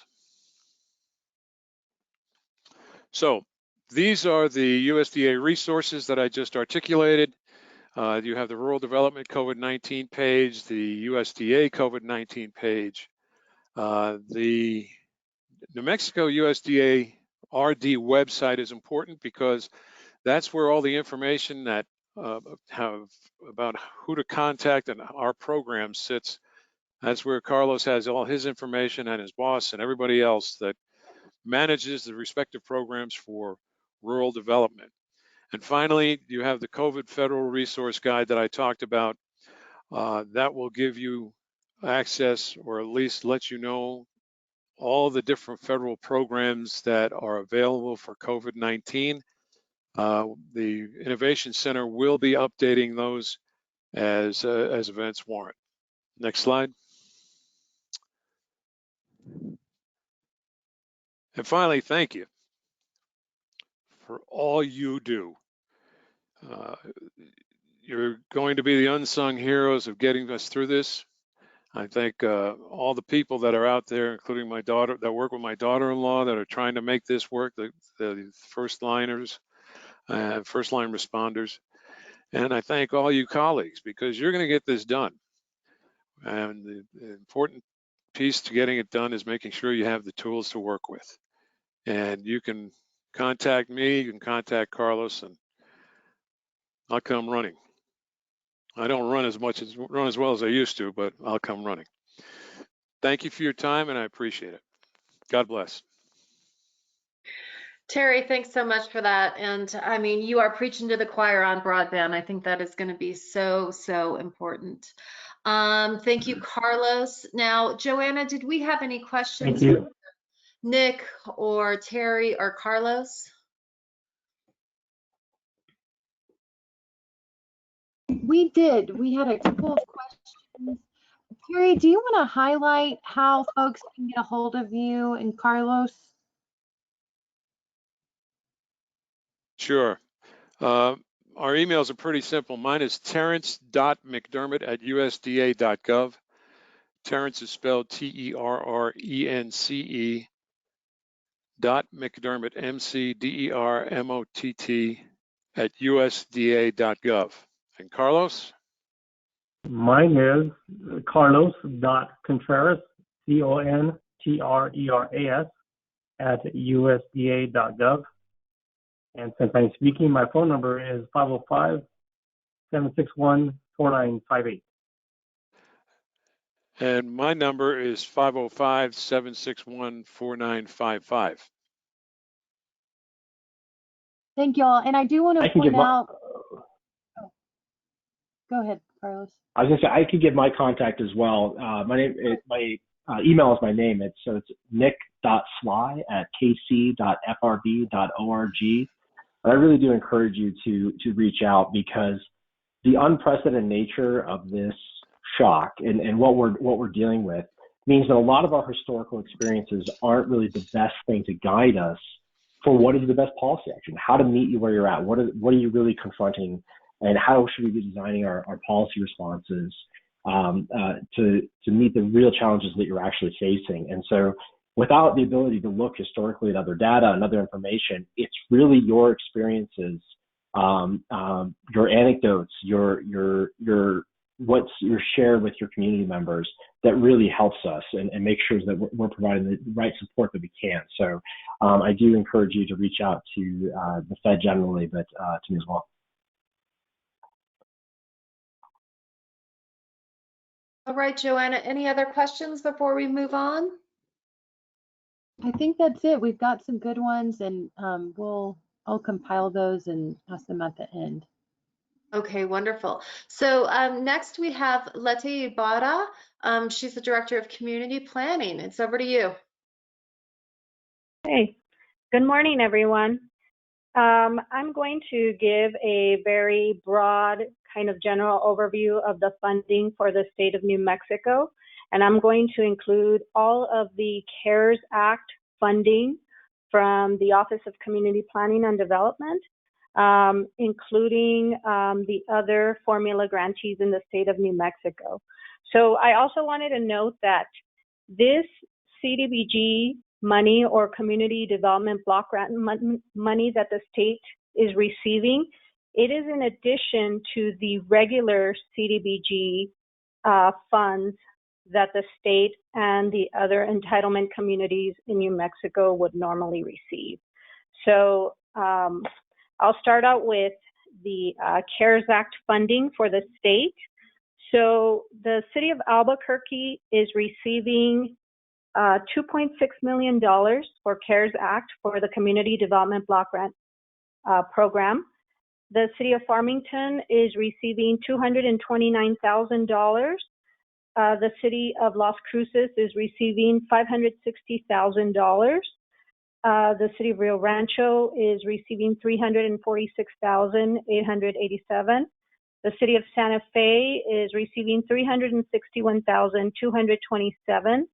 So these are the USDA resources that I just articulated. You have the Rural Development COVID-19 page, the USDA COVID-19 page. The New Mexico USDA RD website is important because that's where all the information that about who to contact and our program sits. That's where Carlos has all his information and his boss and everybody else that manages the respective programs for rural development. And finally, you have the COVID Federal Resource Guide that I talked about. That will give you access, or at least let you know, all the different federal programs that are available for COVID-19. The Innovation Center will be updating those as events warrant. Next slide. And finally, thank you for all you do. You're going to be the unsung heroes of getting us through this. I thank all the people that are out there, including my daughter, that work with my daughter-in-law, that are trying to make this work, the first liners, first line responders. And I thank all you colleagues, because you're going to get this done. And the important piece to getting it done is making sure you have the tools to work with. And you can contact me, you can contact Carlos, and I'll come running. I don't run as well as I used to, but I'll come running. Thank you for your time, and I appreciate it. God bless. Terry, thanks so much for that. And I mean, you are preaching to the choir on broadband. I think that is going to be so, so important. Thank you, Carlos. Now, Joanna, did we have any questions from Nick or Terry or Carlos? We did. We had a couple of questions. Terry, do you want to highlight how folks can get a hold of you and Carlos? Sure. Our emails are pretty simple. Mine is terrence.mcdermott@usda.gov. Terrence is spelled Terrence .mcdermott, McDermott, @usda.gov. And Carlos? Mine is carlos.contreras, CONTRERAS, @usda.gov. And since I'm speaking, my phone number is 505-761-4958. And my number is 505-761-4955. Thank you all. And I do want to point out. Go ahead, Carlos. I was going to say, I could give my contact as well. My email is my name. It's nick.sly@kc.frb.org. But I really do encourage you to reach out, because the unprecedented nature of this shock and what we're dealing with means that a lot of our historical experiences aren't really the best thing to guide us for what is the best policy action, how to meet you where you're at, what are you really confronting, and how should we be designing our policy responses to meet the real challenges that you're actually facing. And so without the ability to look historically at other data and other information, it's really your experiences, your anecdotes, what's you're shared with your community members that really helps us and make sure that we're providing the right support that we can. So I do encourage you to reach out to the Fed generally, but to me as well. All right, Joanna, any other questions before we move on? I think that's it. We've got some good ones, and I'll compile those and ask them at the end. Okay, wonderful. So next we have Letty Ibarra. She's the Director of Community Planning. It's over to you. Hey, good morning, everyone. I'm going to give a very broad kind of general overview of the funding for the state of New Mexico, and I'm going to include all of the CARES Act funding from the Office of Community Planning and Development, including the other formula grantees in the state of New Mexico. So I also wanted to note that this CDBG money or community development block grant money that the state is receiving, it is in addition to the regular CDBG funds that the state and the other entitlement communities in New Mexico would normally receive. So I'll start out with the CARES Act funding for the state. So the city of Albuquerque is receiving $2.6 million for CARES Act for the Community Development Block Grant program. The city of Farmington is receiving $229,000. The city of Las Cruces is receiving $560,000. The city of Rio Rancho is receiving $346,887. The city of Santa Fe is receiving $361,227.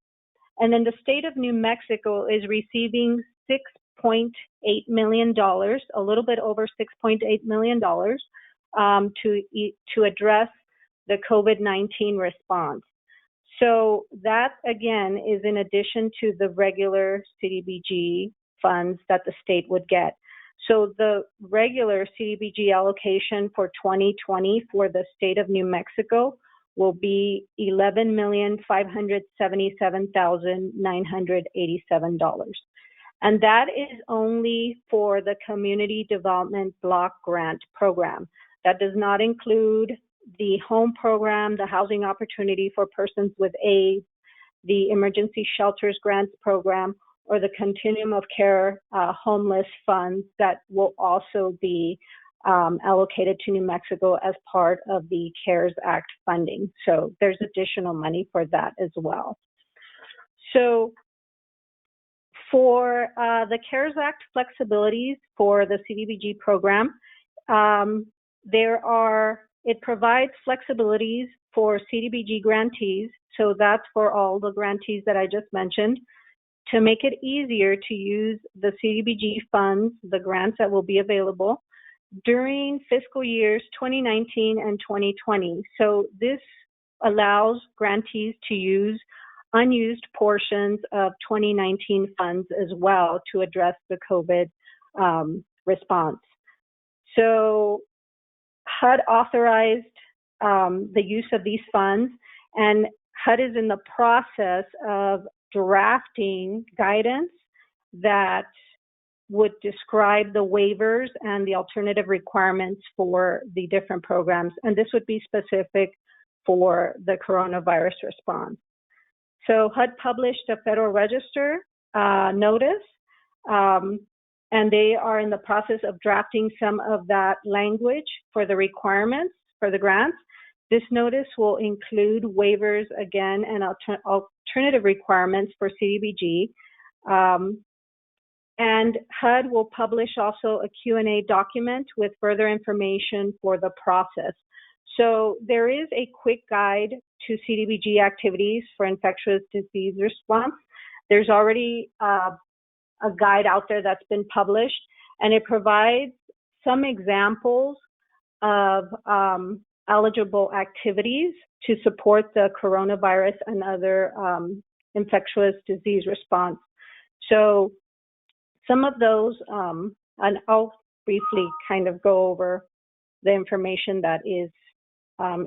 And then the state of New Mexico is receiving $6.8 million, a little bit over $6.8 million to address the COVID-19 response. So that, again, is in addition to the regular CDBG funds that the state would get. So the regular CDBG allocation for 2020 for the state of New Mexico will be $11,577,987. And that is only for the Community Development Block Grant program. That does not include the home program, the housing opportunity for persons with AIDS, the emergency shelters grants program, or the continuum of care homeless funds that will also be allocated to New Mexico as part of the CARES Act funding. So there's additional money for that as well. So for the CARES Act flexibilities for the CDBG program, it provides flexibilities for CDBG grantees. So that's for all the grantees that I just mentioned, to make it easier to use the CDBG funds, the grants that will be available during fiscal years 2019 and 2020. So this allows grantees to use unused portions of 2019 funds as well to address the COVID response. So HUD authorized the use of these funds, and HUD is in the process of drafting guidance that would describe the waivers and the alternative requirements for the different programs. And this would be specific for the coronavirus response. So HUD published a Federal Register notice, and they are in the process of drafting some of that language for the requirements for the grants. This notice will include waivers again and alternative requirements for CDBG. And HUD will publish also a Q&A document with further information for the process. So there is a quick guide to CDBG activities for infectious disease response. There's already a guide out there that's been published, and it provides some examples of eligible activities to support the coronavirus and other infectious disease response So some of those, and I'll briefly kind of go over the information that is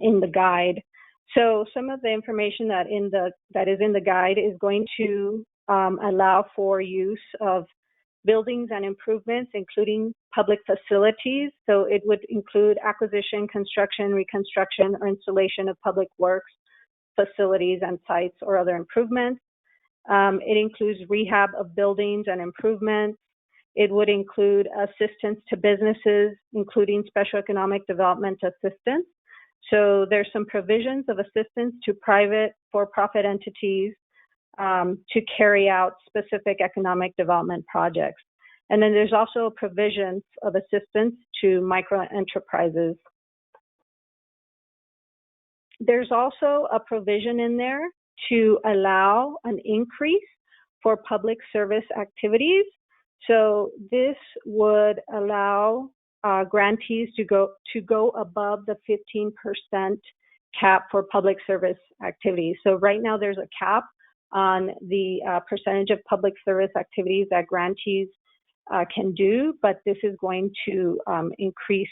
in the guide. So some of the information that is in the guide is going to allow for use of buildings and improvements, including public facilities. So it would include acquisition, construction, reconstruction, or installation of public works, facilities and sites, or other improvements. It includes rehab of buildings and improvements. It would include assistance to businesses, including special economic development assistance. So there's some provisions of assistance to private for-profit entities to carry out specific economic development projects. And then there's also provisions of assistance to micro enterprises. There's also a provision in there to allow an increase for public service activities. So this would allow grantees to go above the 15% cap for public service activities. So right now there's a cap on the percentage of public service activities that grantees can do, but this is going to increase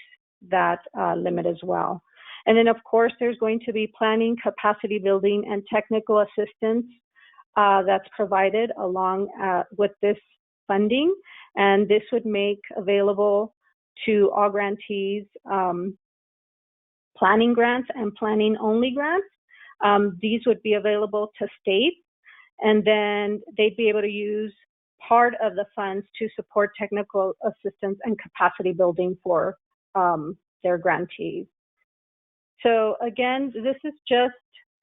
that limit as well. And then of course there's going to be planning, capacity building, and technical assistance that's provided along with this funding. And this would make available to all grantees planning grants and planning only grants. These would be available to states, and then they'd be able to use part of the funds to support technical assistance and capacity building for their grantees. So again, this is just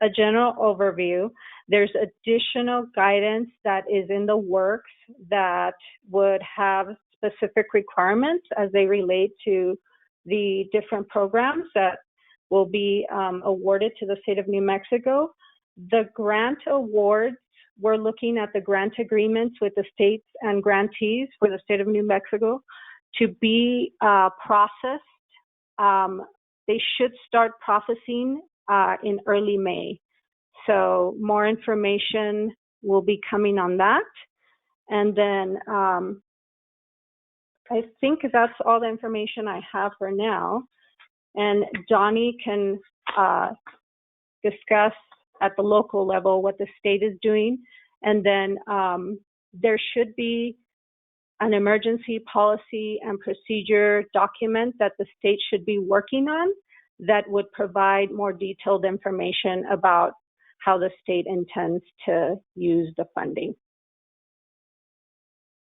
a general overview. There's additional guidance that is in the works that would have specific requirements as they relate to the different programs that will be awarded to the state of New Mexico. The grant awards, we're looking at the grant agreements with the states and grantees for the state of New Mexico to be processed. They should start processing in early May. So more information will be coming on that. And then I think that's all the information I have for now. And Johnny can discuss at the local level what the state is doing. And then there should be an emergency policy and procedure document that the state should be working on that would provide more detailed information about how the state intends to use the funding.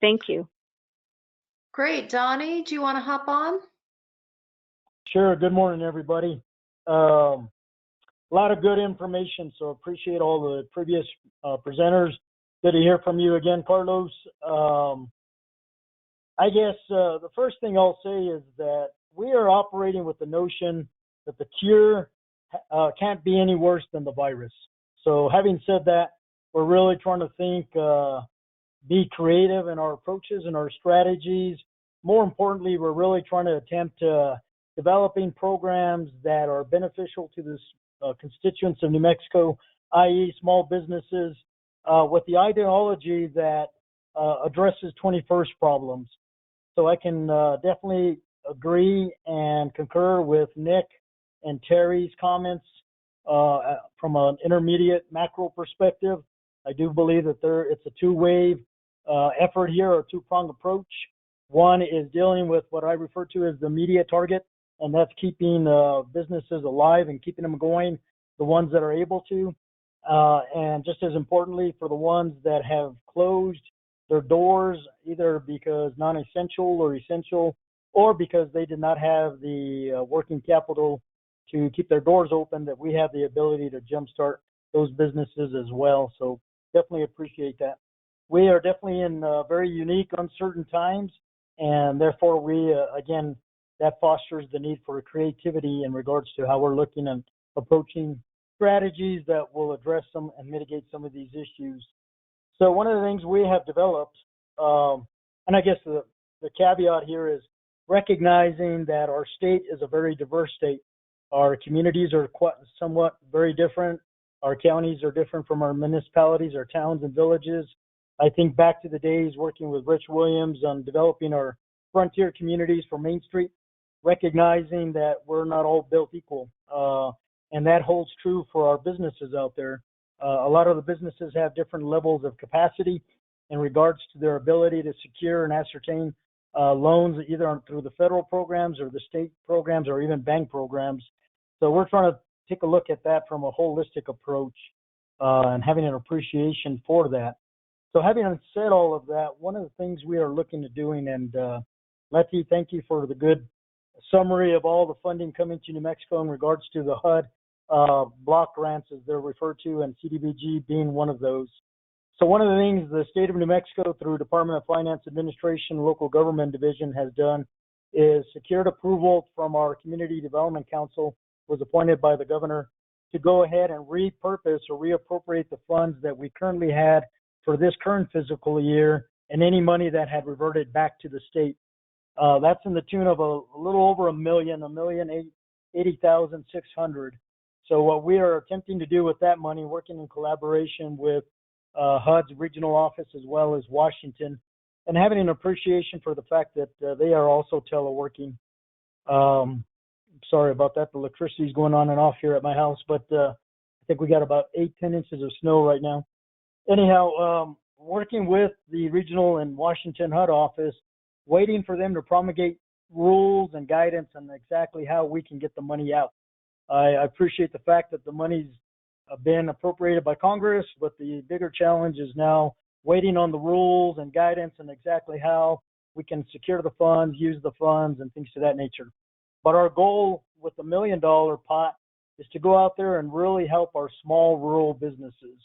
Thank you. Great. Donnie, do you want to hop on? Sure. Good morning, everybody. A lot of good information, so appreciate all the previous presenters. Good to hear from you again, Carlos. I guess the first thing I'll say is that we are operating with the notion that the cure can't be any worse than the virus. So having said that, we're really trying to think, be creative in our approaches and our strategies. More importantly, we're really trying to attempt developing programs that are beneficial to the constituents of New Mexico, i.e. small businesses, with the ideology that addresses 21st problems. So I can definitely agree and concur with Nick and Terry's comments from an intermediate macro perspective. I do believe that it's a two-way effort here, or two-pronged approach. One is dealing with what I refer to as the immediate target, and that's keeping businesses alive and keeping them going, the ones that are able to. And just as importantly, for the ones that have closed their doors, either because non-essential or essential, or because they did not have the working capital to keep their doors open, that we have the ability to jumpstart those businesses as well. So definitely appreciate that. We are definitely in very unique, uncertain times, and therefore we, again, that fosters the need for creativity in regards to how we're looking and approaching strategies that will address some and mitigate some of these issues. So one of the things we have developed, and I guess the caveat here is recognizing that our state is a very diverse state. Our communities are somewhat very different. Our counties are different from our municipalities, our towns and villages. I think back to the days working with Rich Williams on developing our frontier communities for Main Street, recognizing that we're not all built equal. And that holds true for our businesses out there. A lot of the businesses have different levels of capacity in regards to their ability to secure and ascertain loans, either through the federal programs or the state programs or even bank programs. So we're trying to take a look at that from a holistic approach and having an appreciation for that. So having said all of that, one of the things we are looking at doing, and Letty, thank you for the good summary of all the funding coming to New Mexico in regards to the HUD block grants, as they're referred to, and CDBG being one of those. So one of the things the state of New Mexico, through Department of Finance Administration, Local Government Division, has done is secured approval from our Community Development Council, was appointed by the governor, to go ahead and repurpose or reappropriate the funds that we currently had for this current fiscal year and any money that had reverted back to the state. That's in the tune of a little over $1,080,600. So what we are attempting to do with that money, working in collaboration with HUD's regional office as well as Washington, and having an appreciation for the fact that they are also teleworking. Sorry about that. The electricity is going on and off here at my house, but I think we got about 8-10 inches of snow right now. Anyhow, working with the regional and Washington HUD office, waiting for them to promulgate rules and guidance on exactly how we can get the money out. I appreciate the fact that the money's been appropriated by Congress, but the bigger challenge is now waiting on the rules and guidance and exactly how we can secure the funds, use the funds, and things of that nature. But our goal with the $1 million pot is to go out there and really help our small rural businesses.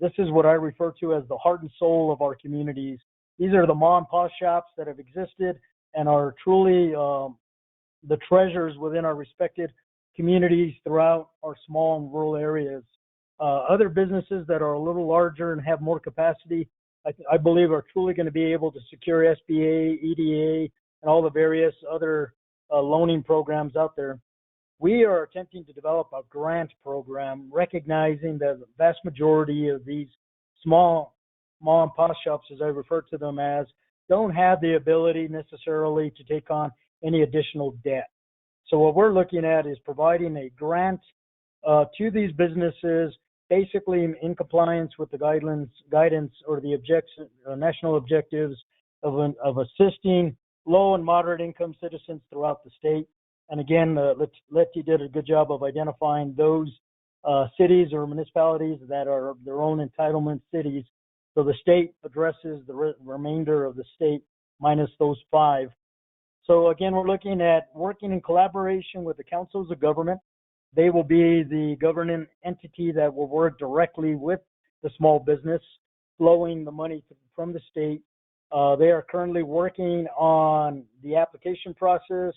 This is what I refer to as the heart and soul of our communities. These are the mom and pop shops that have existed and are truly the treasures within our respected communities throughout our small and rural areas. Other businesses that are a little larger and have more capacity, I believe, are truly going to be able to secure SBA, EDA, and all the various other loaning programs out there. We are attempting to develop a grant program, recognizing that the vast majority of these small mom and pop shops, as I refer to them as, don't have the ability necessarily to take on any additional debt. So what we're looking at is providing a grant to these businesses, basically in compliance with the guidance or the national objectives of assisting low and moderate income citizens throughout the state. And again, Letty did a good job of identifying those cities or municipalities that are their own entitlement cities. So the state addresses the remainder of the state minus those 5. So again, we're looking at working in collaboration with the councils of government. They will be the governing entity that will work directly with the small business, flowing the money from the state. They are currently working on the application process.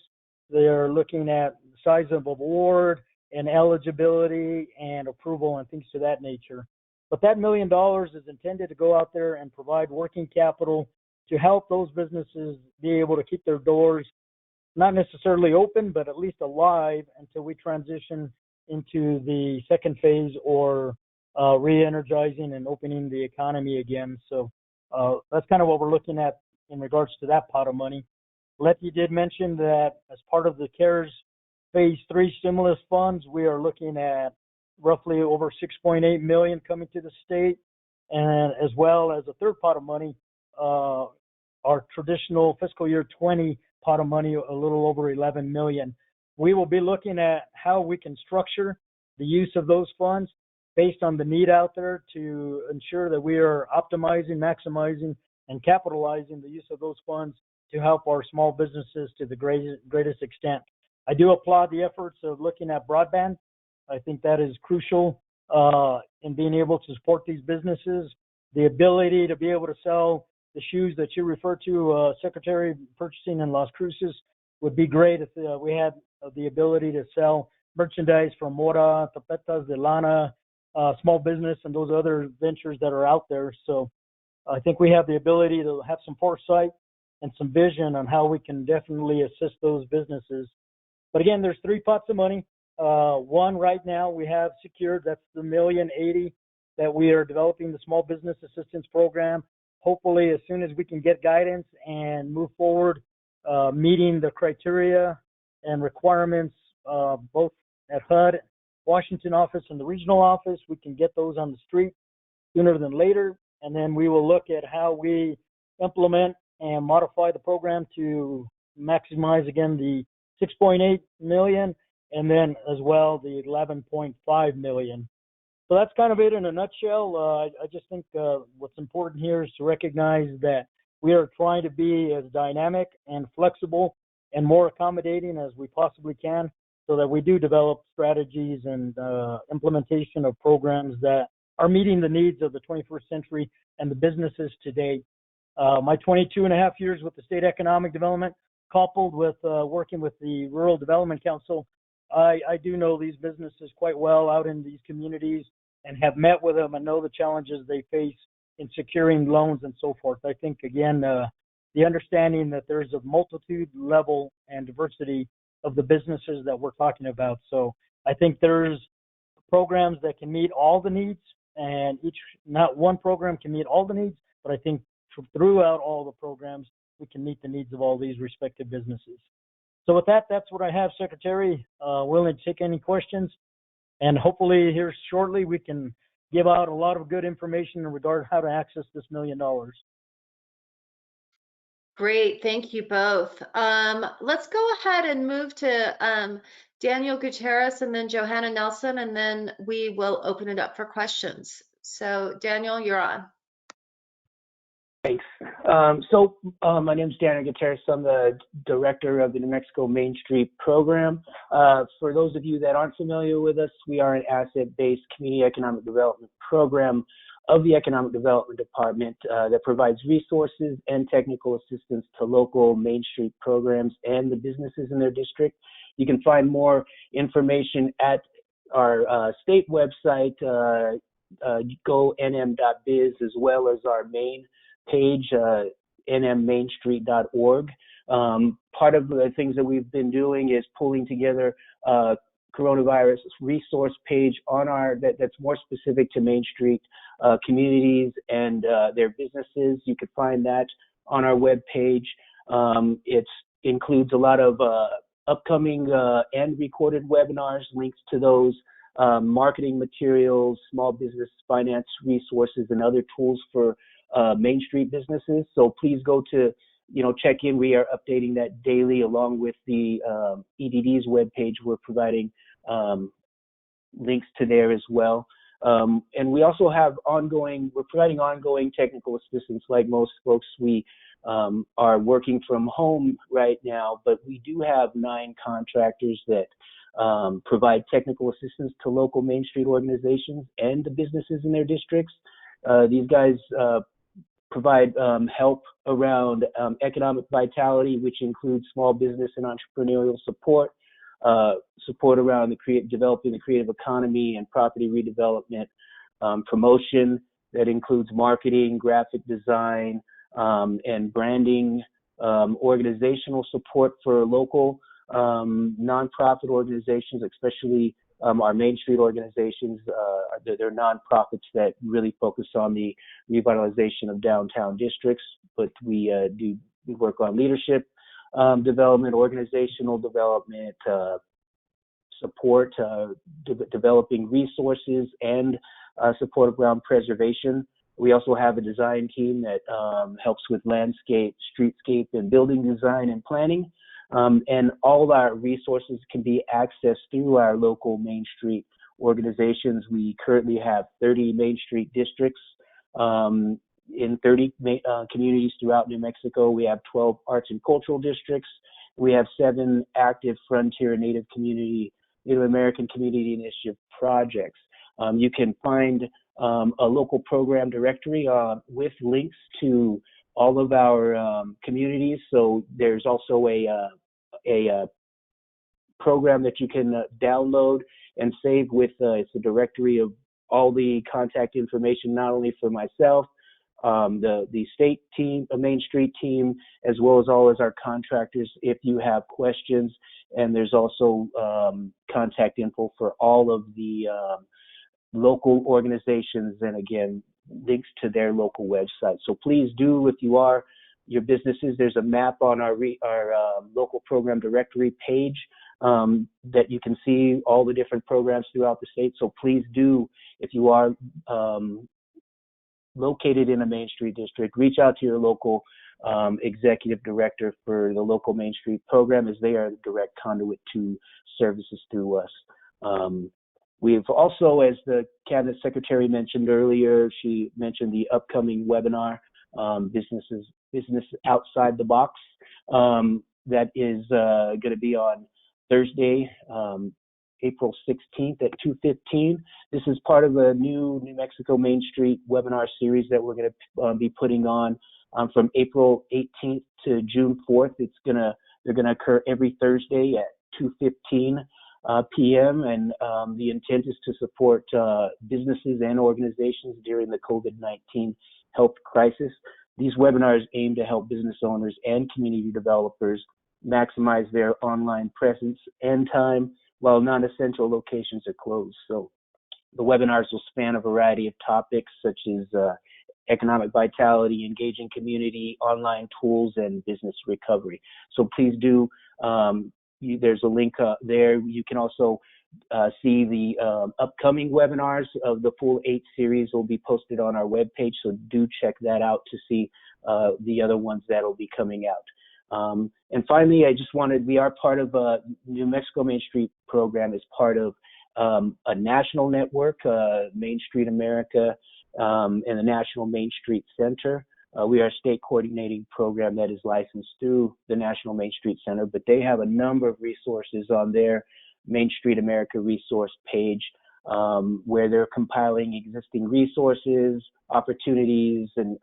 They are looking at the size of award and eligibility and approval and things of that nature. But that $1 million is intended to go out there and provide working capital to help those businesses be able to keep their doors not necessarily open, but at least alive until we transition into the second phase or re-energizing and opening the economy again. So that's kind of what we're looking at in regards to that pot of money. Letty did mention that as part of the CARES Phase 3 stimulus funds, we are looking at roughly over $6.8 million coming to the state, and as well as a third pot of money, our traditional fiscal year 20 pot of money, a little over $11 million. We will be looking at how we can structure the use of those funds based on the need out there to ensure that we are optimizing, maximizing, and capitalizing the use of those funds to help our small businesses to the greatest extent. I do applaud the efforts of looking at broadband. I think that is crucial in being able to support these businesses. The ability to be able to sell the shoes that you refer to, Secretary of Purchasing in Las Cruces, would be great if we had the ability to sell merchandise from Mora, Tapetas de Lana, small business, and those other ventures that are out there. So I think we have the ability to have some foresight and some vision on how we can definitely assist those businesses. But again, there's 3 pots of money. One right now we have secured, that's the $1,080,000 that we are developing the Small Business Assistance Program. hopefully as soon as we can get guidance and move forward, meeting the criteria and requirements, both at HUD, Washington office, and the regional office, we can get those on the street sooner than later. And then we will look at how we implement and modify the program to maximize, again, the 6.8 million and then as well the 11.5 million. So that's kind of it in a nutshell. I just think what's important here is to recognize that we are trying to be as dynamic and flexible and more accommodating as we possibly can, so that we do develop strategies and implementation of programs that are meeting the needs of the 21st century and the businesses today. My 22.5 years with the State Economic Development, coupled with working with the Rural Development Council, I do know these businesses quite well out in these communities and have met with them and know the challenges they face in securing loans and so forth. I think, again, the understanding that there's a multitude level and diversity of the businesses that we're talking about. So I think there's programs that can meet all the needs, and not one program can meet all the needs, but I think throughout all the programs, we can meet the needs of all these respective businesses. So with that, that's what I have, Secretary. Willing to take any questions. And hopefully here shortly, we can give out a lot of good information in regard to how to access this $1 million. Great, thank you both. Let's go ahead and move to Daniel Gutierrez and then Johanna Nelson, and then we will open it up for questions. So Daniel, you're on. Thanks. My name is Daniel Gutierrez. I'm the director of the New Mexico Main Street program. For those of you that aren't familiar with us, we are an asset-based community economic development program of the Economic Development Department that provides resources and technical assistance to local Main Street programs and the businesses in their district. You can find more information at our state website, go.nm.biz, as well as our main page, nmmainstreet.org. Part of the things that we've been doing is pulling together coronavirus resource page on that's more specific to Main Street communities and their businesses. You could find that on our web page. It includes a lot of upcoming and recorded webinars, links to those, marketing materials, small business finance resources, and other tools for Main Street businesses. So please go to, check in. We are updating that daily along with the EDD's webpage. We're providing links to there as well. And we also have we're providing ongoing technical assistance. Like most folks, we are working from home right now, but we do have 9 contractors that provide technical assistance to local Main Street organizations and the businesses in their districts. These guys provide help around economic vitality, which includes small business and entrepreneurial support, support around developing the creative economy and property redevelopment, promotion that includes marketing, graphic design, and branding, organizational support for local nonprofit organizations, especially our Main Street organizations. They're nonprofits that really focus on the revitalization of downtown districts, but we work on leadership development, organizational development, support, developing resources, and support around preservation. We also have a design team that helps with landscape, streetscape, and building design and planning. And all of our resources can be accessed through our local Main Street organizations. We currently have 30 Main Street districts in 30 communities throughout New Mexico. We have 12 arts and cultural districts. We have 7 active frontier and Native American community initiative projects. You can find a local program directory with links to all of our communities. So there's also a program that you can download and save with it's a directory of all the contact information, not only for myself, the state team, the Main Street team, as well as all of our contractors if you have questions. And there's also contact info for all of the local organizations, and again, links to their local website. So please do, if you are your businesses, there's a map on our local program directory page that you can see all the different programs throughout the state. So please do, if you are located in a Main Street district, reach out to your local executive director for the local Main Street program, as they are the direct conduit to services through us. We've also, as the Cabinet Secretary mentioned earlier, she mentioned the upcoming webinar, Business Outside the Box, that is going to be on Thursday, April 16th at 2:15. This is part of a new New Mexico Main Street webinar series that we're going to be putting on from April 18th to June 4th. They're going to occur every Thursday at 2:15 p.m. and the intent is to support businesses and organizations during the COVID-19 health crisis. These webinars aim to help business owners and community developers maximize their online presence and time while non-essential locations are closed. So the webinars will span a variety of topics such as economic vitality, engaging community, online tools, and business recovery. So please do, there's a link there. You can also see the upcoming webinars of the full 8 series will be posted on our webpage, so do check that out to see the other ones that will be coming out. And finally, we are part of New Mexico Main Street program is part of a national network, Main Street America, and the National Main Street Center. We are a state coordinating program that is licensed through the National Main Street Center, but they have a number of resources on their Main Street America resource page where they're compiling existing resources, opportunities, and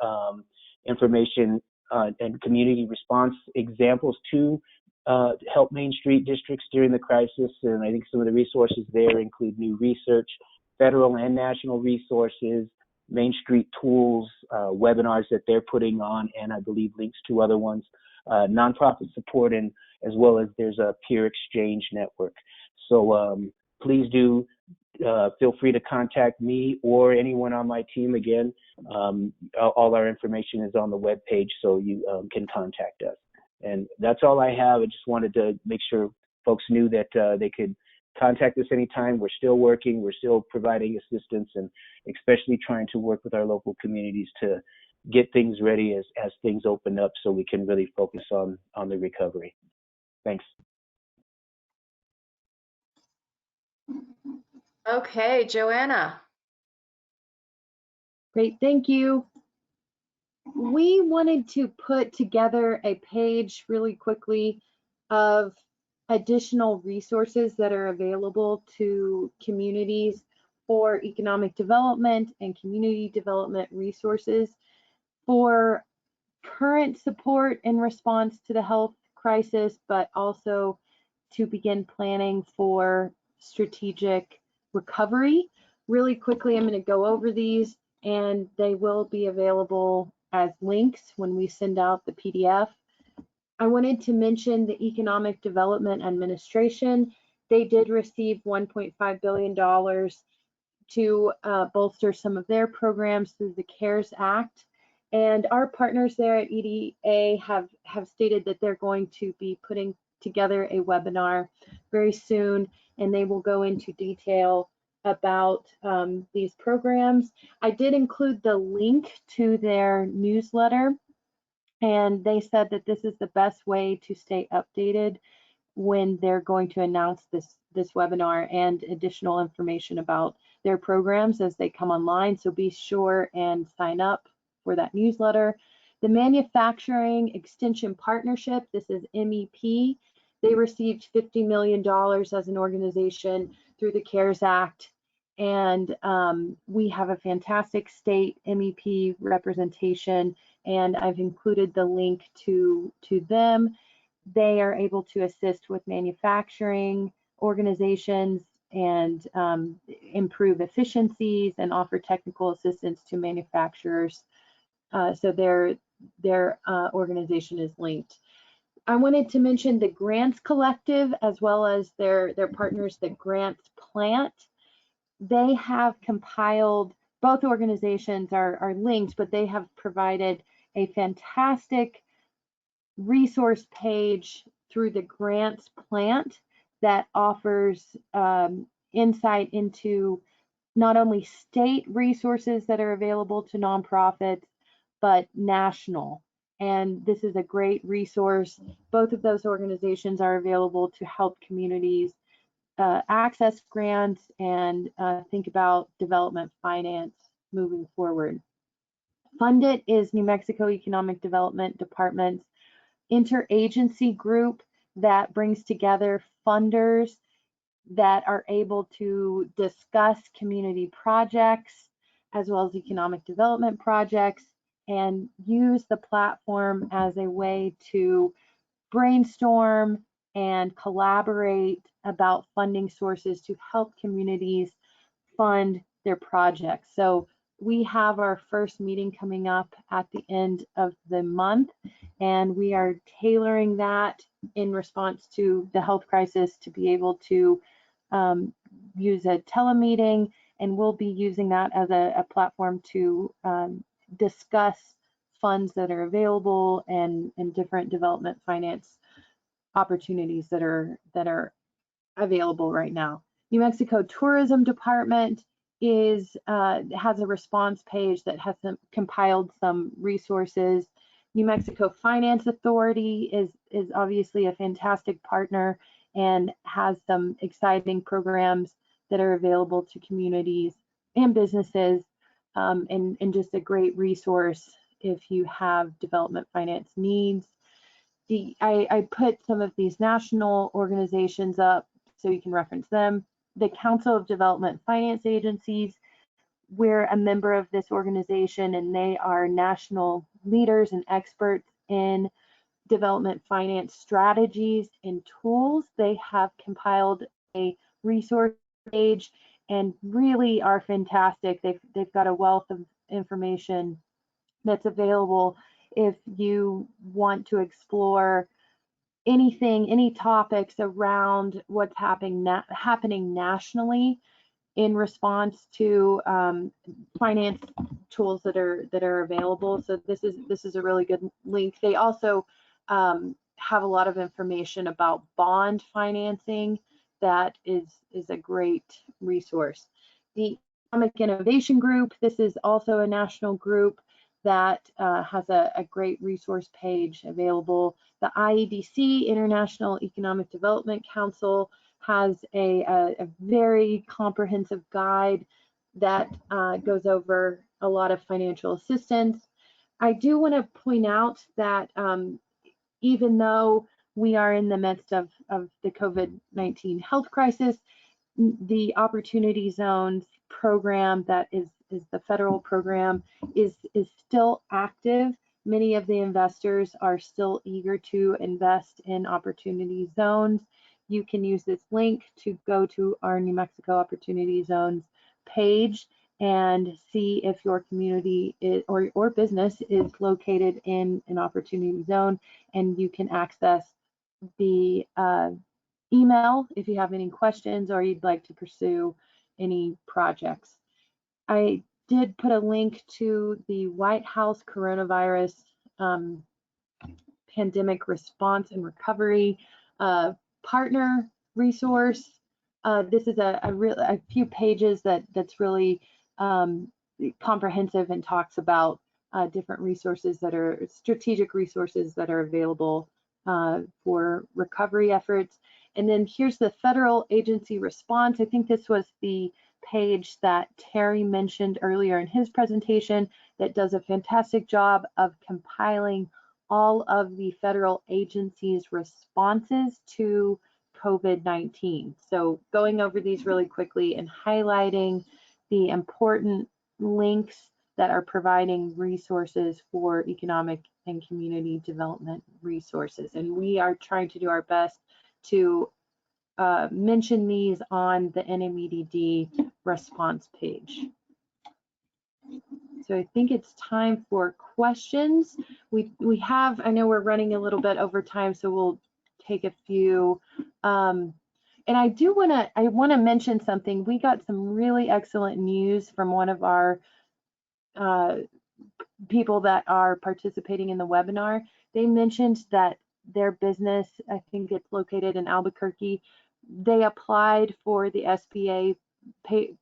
information and community response examples to help Main Street districts during the crisis. And I think some of the resources there include new research, federal and national resources, Main Street tools, webinars that they're putting on, and I believe links to other ones, nonprofit support, and as well as there's a peer exchange network. So please do feel free to contact me or anyone on my team. Again, all our information is on the webpage, so you can contact us. And that's all I have. I just wanted to make sure folks knew that they could contact us anytime. We're still working, we're still providing assistance, and especially trying to work with our local communities to get things ready as things open up so we can really focus on the recovery. Thanks. Okay, Joanna. Great, thank you. We wanted to put together a page really quickly of additional resources that are available to communities for economic development and community development resources for current support in response to the health crisis, but also to begin planning for strategic recovery. Really quickly, I'm going to go over these, and they will be available as links when we send out the PDF. I wanted to mention the Economic Development Administration. They did receive $1.5 billion to bolster some of their programs through the CARES Act. And our partners there at EDA have stated that they're going to be putting together a webinar very soon, and they will go into detail about these programs. I did include the link to their newsletter, and they said that this is the best way to stay updated when they're going to announce this webinar and additional information about their programs as they come online. So be sure and sign up for that newsletter. The Manufacturing Extension Partnership, this is MEP. They received $50 million as an organization through the CARES Act. And we have a fantastic state MEP representation, and I've included the link to them. They are able to assist with manufacturing organizations and improve efficiencies and offer technical assistance to manufacturers. So their organization is linked. I wanted to mention the Grants Collective as well as their partners, the Grants Plant. They have compiled both organizations are linked, but they have provided a fantastic resource page through the grants plant that offers insight into not only state resources that are available to nonprofits, but national. And this is a great resource. Both of those organizations are available to help communities access grants and think about development finance moving forward. Funded is New Mexico Economic Development Department's interagency group that brings together funders that are able to discuss community projects as well as economic development projects and use the platform as a way to brainstorm and collaborate about funding sources to help communities fund their projects. So we have our first meeting coming up at the end of the month, and we are tailoring that in response to the health crisis to be able to use a telemeeting, and we'll be using that as a platform to discuss funds that are available and different development finance opportunities that are available right now. New Mexico Tourism Department has a response page that has compiled some resources. New Mexico Finance Authority is obviously a fantastic partner and has some exciting programs that are available to communities and businesses, and just a great resource if you have development finance needs. I put some of these national organizations up so you can reference them. The Council of Development Finance Agencies, we're a member of this organization, and they are national leaders and experts in development finance strategies and tools. They have compiled a resource page and really are fantastic. They've got a wealth of information that's available if you want to explore anything, any topics around what's happening nationally in response to finance tools that are available. So this is a really good link. They also have a lot of information about bond financing that is a great resource. The Economic Innovation Group, this is also a national group that has a great resource page available. The IEDC, International Economic Development Council, has a very comprehensive guide that goes over a lot of financial assistance. I do want to point out that even though we are in the midst of the COVID-19 health crisis, the Opportunity Zones program that is the federal program is still active. Many of the investors are still eager to invest in Opportunity Zones. You can use this link to go to our New Mexico Opportunity Zones page and see if your community is, or business is located in an Opportunity Zone, and you can access the email if you have any questions or you'd like to pursue any projects. I did put a link to the White House Coronavirus Pandemic Response and Recovery Partner resource. This is a few pages that's really comprehensive and talks about different resources that are strategic resources that are available for recovery efforts. And then here's the federal agency response. I think this was the page that Terry mentioned earlier in his presentation that does a fantastic job of compiling all of the federal agencies' responses to COVID-19. So going over these really quickly and highlighting the important links that are providing resources for economic and community development resources. And we are trying to do our best to mention these on the NMEDD response page. So I think it's time for questions. We have, I know we're running a little bit over time, so we'll take a few. And I want to mention something. We got some really excellent news from one of our people that are participating in the webinar. They mentioned that their business, I think it's located in Albuquerque, they applied for the SBA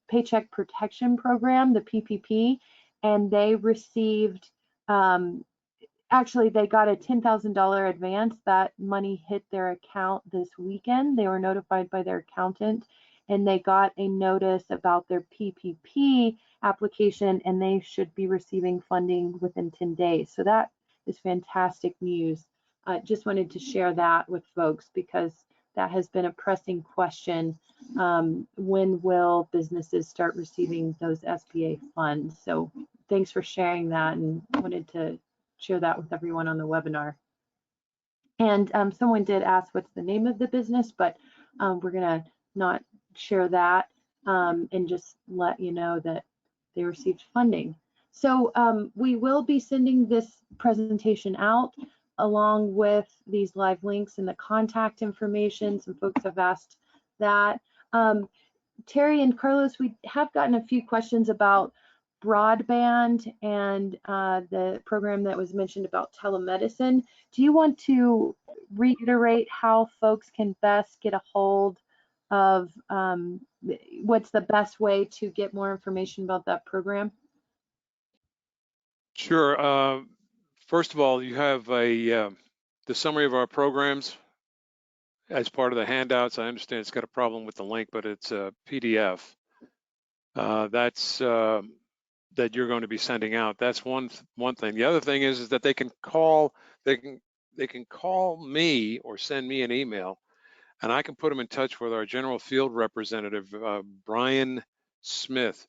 Paycheck Protection Program, the PPP, and they received, actually they got a $10,000 advance. That money hit their account this weekend. They were notified by their accountant, and they got a notice about their PPP application, and they should be receiving funding within 10 days. So that is fantastic news. Just wanted to share that with folks because that has been a pressing question. When will businesses start receiving those SBA funds? So thanks for sharing that, and wanted to share that with everyone on the webinar. And someone did ask what's the name of the business, but we're gonna not share that and just let you know that they received funding. So we will be sending this presentation out along with these live links and the contact information. Some folks have asked that. Terry and Carlos, we have gotten a few questions about broadband and the program that was mentioned about telemedicine. Do you want to reiterate how folks can best get a hold of what's the best way to get more information about that program? Sure. First of all, you have the summary of our programs as part of the handouts. I understand it's got a problem with the link, but it's a PDF. That's that you're going to be sending out. That's one thing. The other thing is that they can call me or send me an email, and I can put them in touch with our general field representative, Brian Smith.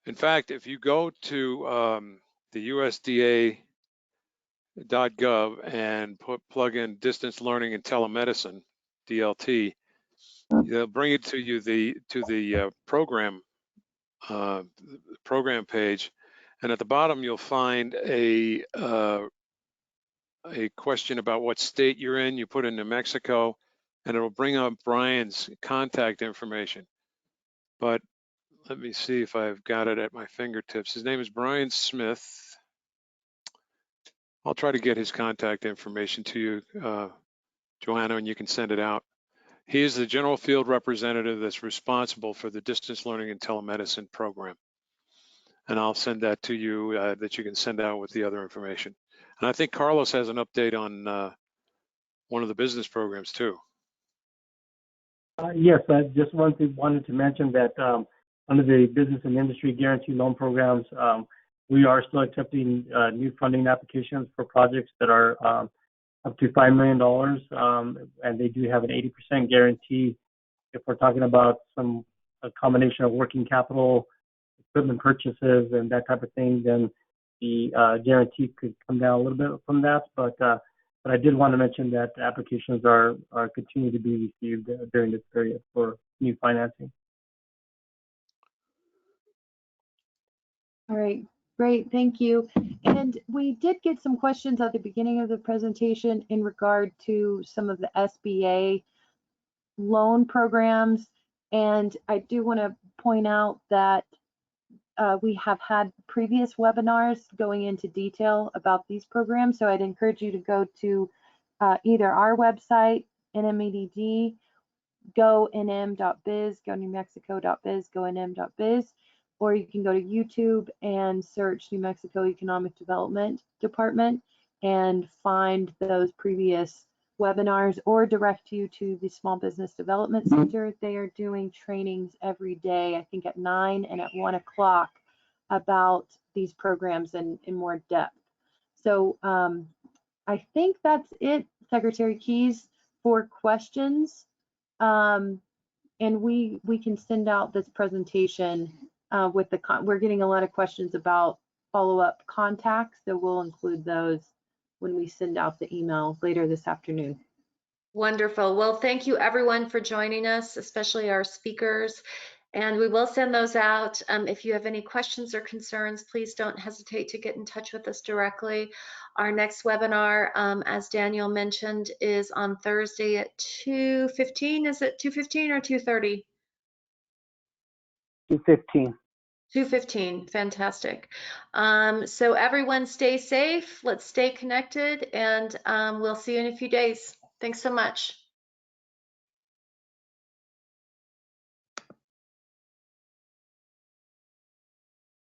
In fact, if you go to the USDA.gov and plug in distance learning and telemedicine, DLT, they'll bring it to you to the program page, and at the bottom you'll find a question about what state you're in. You put in New Mexico, and it'll bring up Brian's contact information. But let me see if I've got it at my fingertips. His name is Brian Smith. I'll try to get his contact information to you, Joanna, and you can send it out. He is the general field representative that's responsible for the distance learning and telemedicine program. And I'll send that to you that you can send out with the other information. And I think Carlos has an update on one of the business programs too. Yes, I just wanted to mention that under the business and industry guarantee loan programs, we are still accepting new funding applications for projects that are up to $5 million, and they do have an 80% guarantee. If we're talking about a combination of working capital, equipment purchases, and that type of thing, then the guarantee could come down a little bit from that. But I did want to mention that applications are continuing to be received during this period for new financing. All right, great, thank you. And we did get some questions at the beginning of the presentation in regard to some of the SBA loan programs. And I do want to point out that we have had previous webinars going into detail about these programs. So I'd encourage you to go to either our website, NMEDD, gonm.biz, gonewmexico.biz, gonm.biz, or you can go to YouTube and search New Mexico Economic Development Department and find those previous webinars, or direct you to the Small Business Development Center. They are doing trainings every day, I think at 9 and at 1 o'clock, about these programs in more depth. So I think that's it, Secretary Keys, for questions. And we can send out this presentation with we're getting a lot of questions about follow-up contacts, so we'll include those when we send out the email later this afternoon. Wonderful. Well, thank you everyone for joining us, especially our speakers. And we will send those out. If you have any questions or concerns, please don't hesitate to get in touch with us directly. Our next webinar, as Daniel mentioned, is on Thursday at 2:15. Is it 2:15 or 2:30? 2:15. 2:15, fantastic. So everyone stay safe, let's stay connected, and we'll see you in a few days. Thanks so much.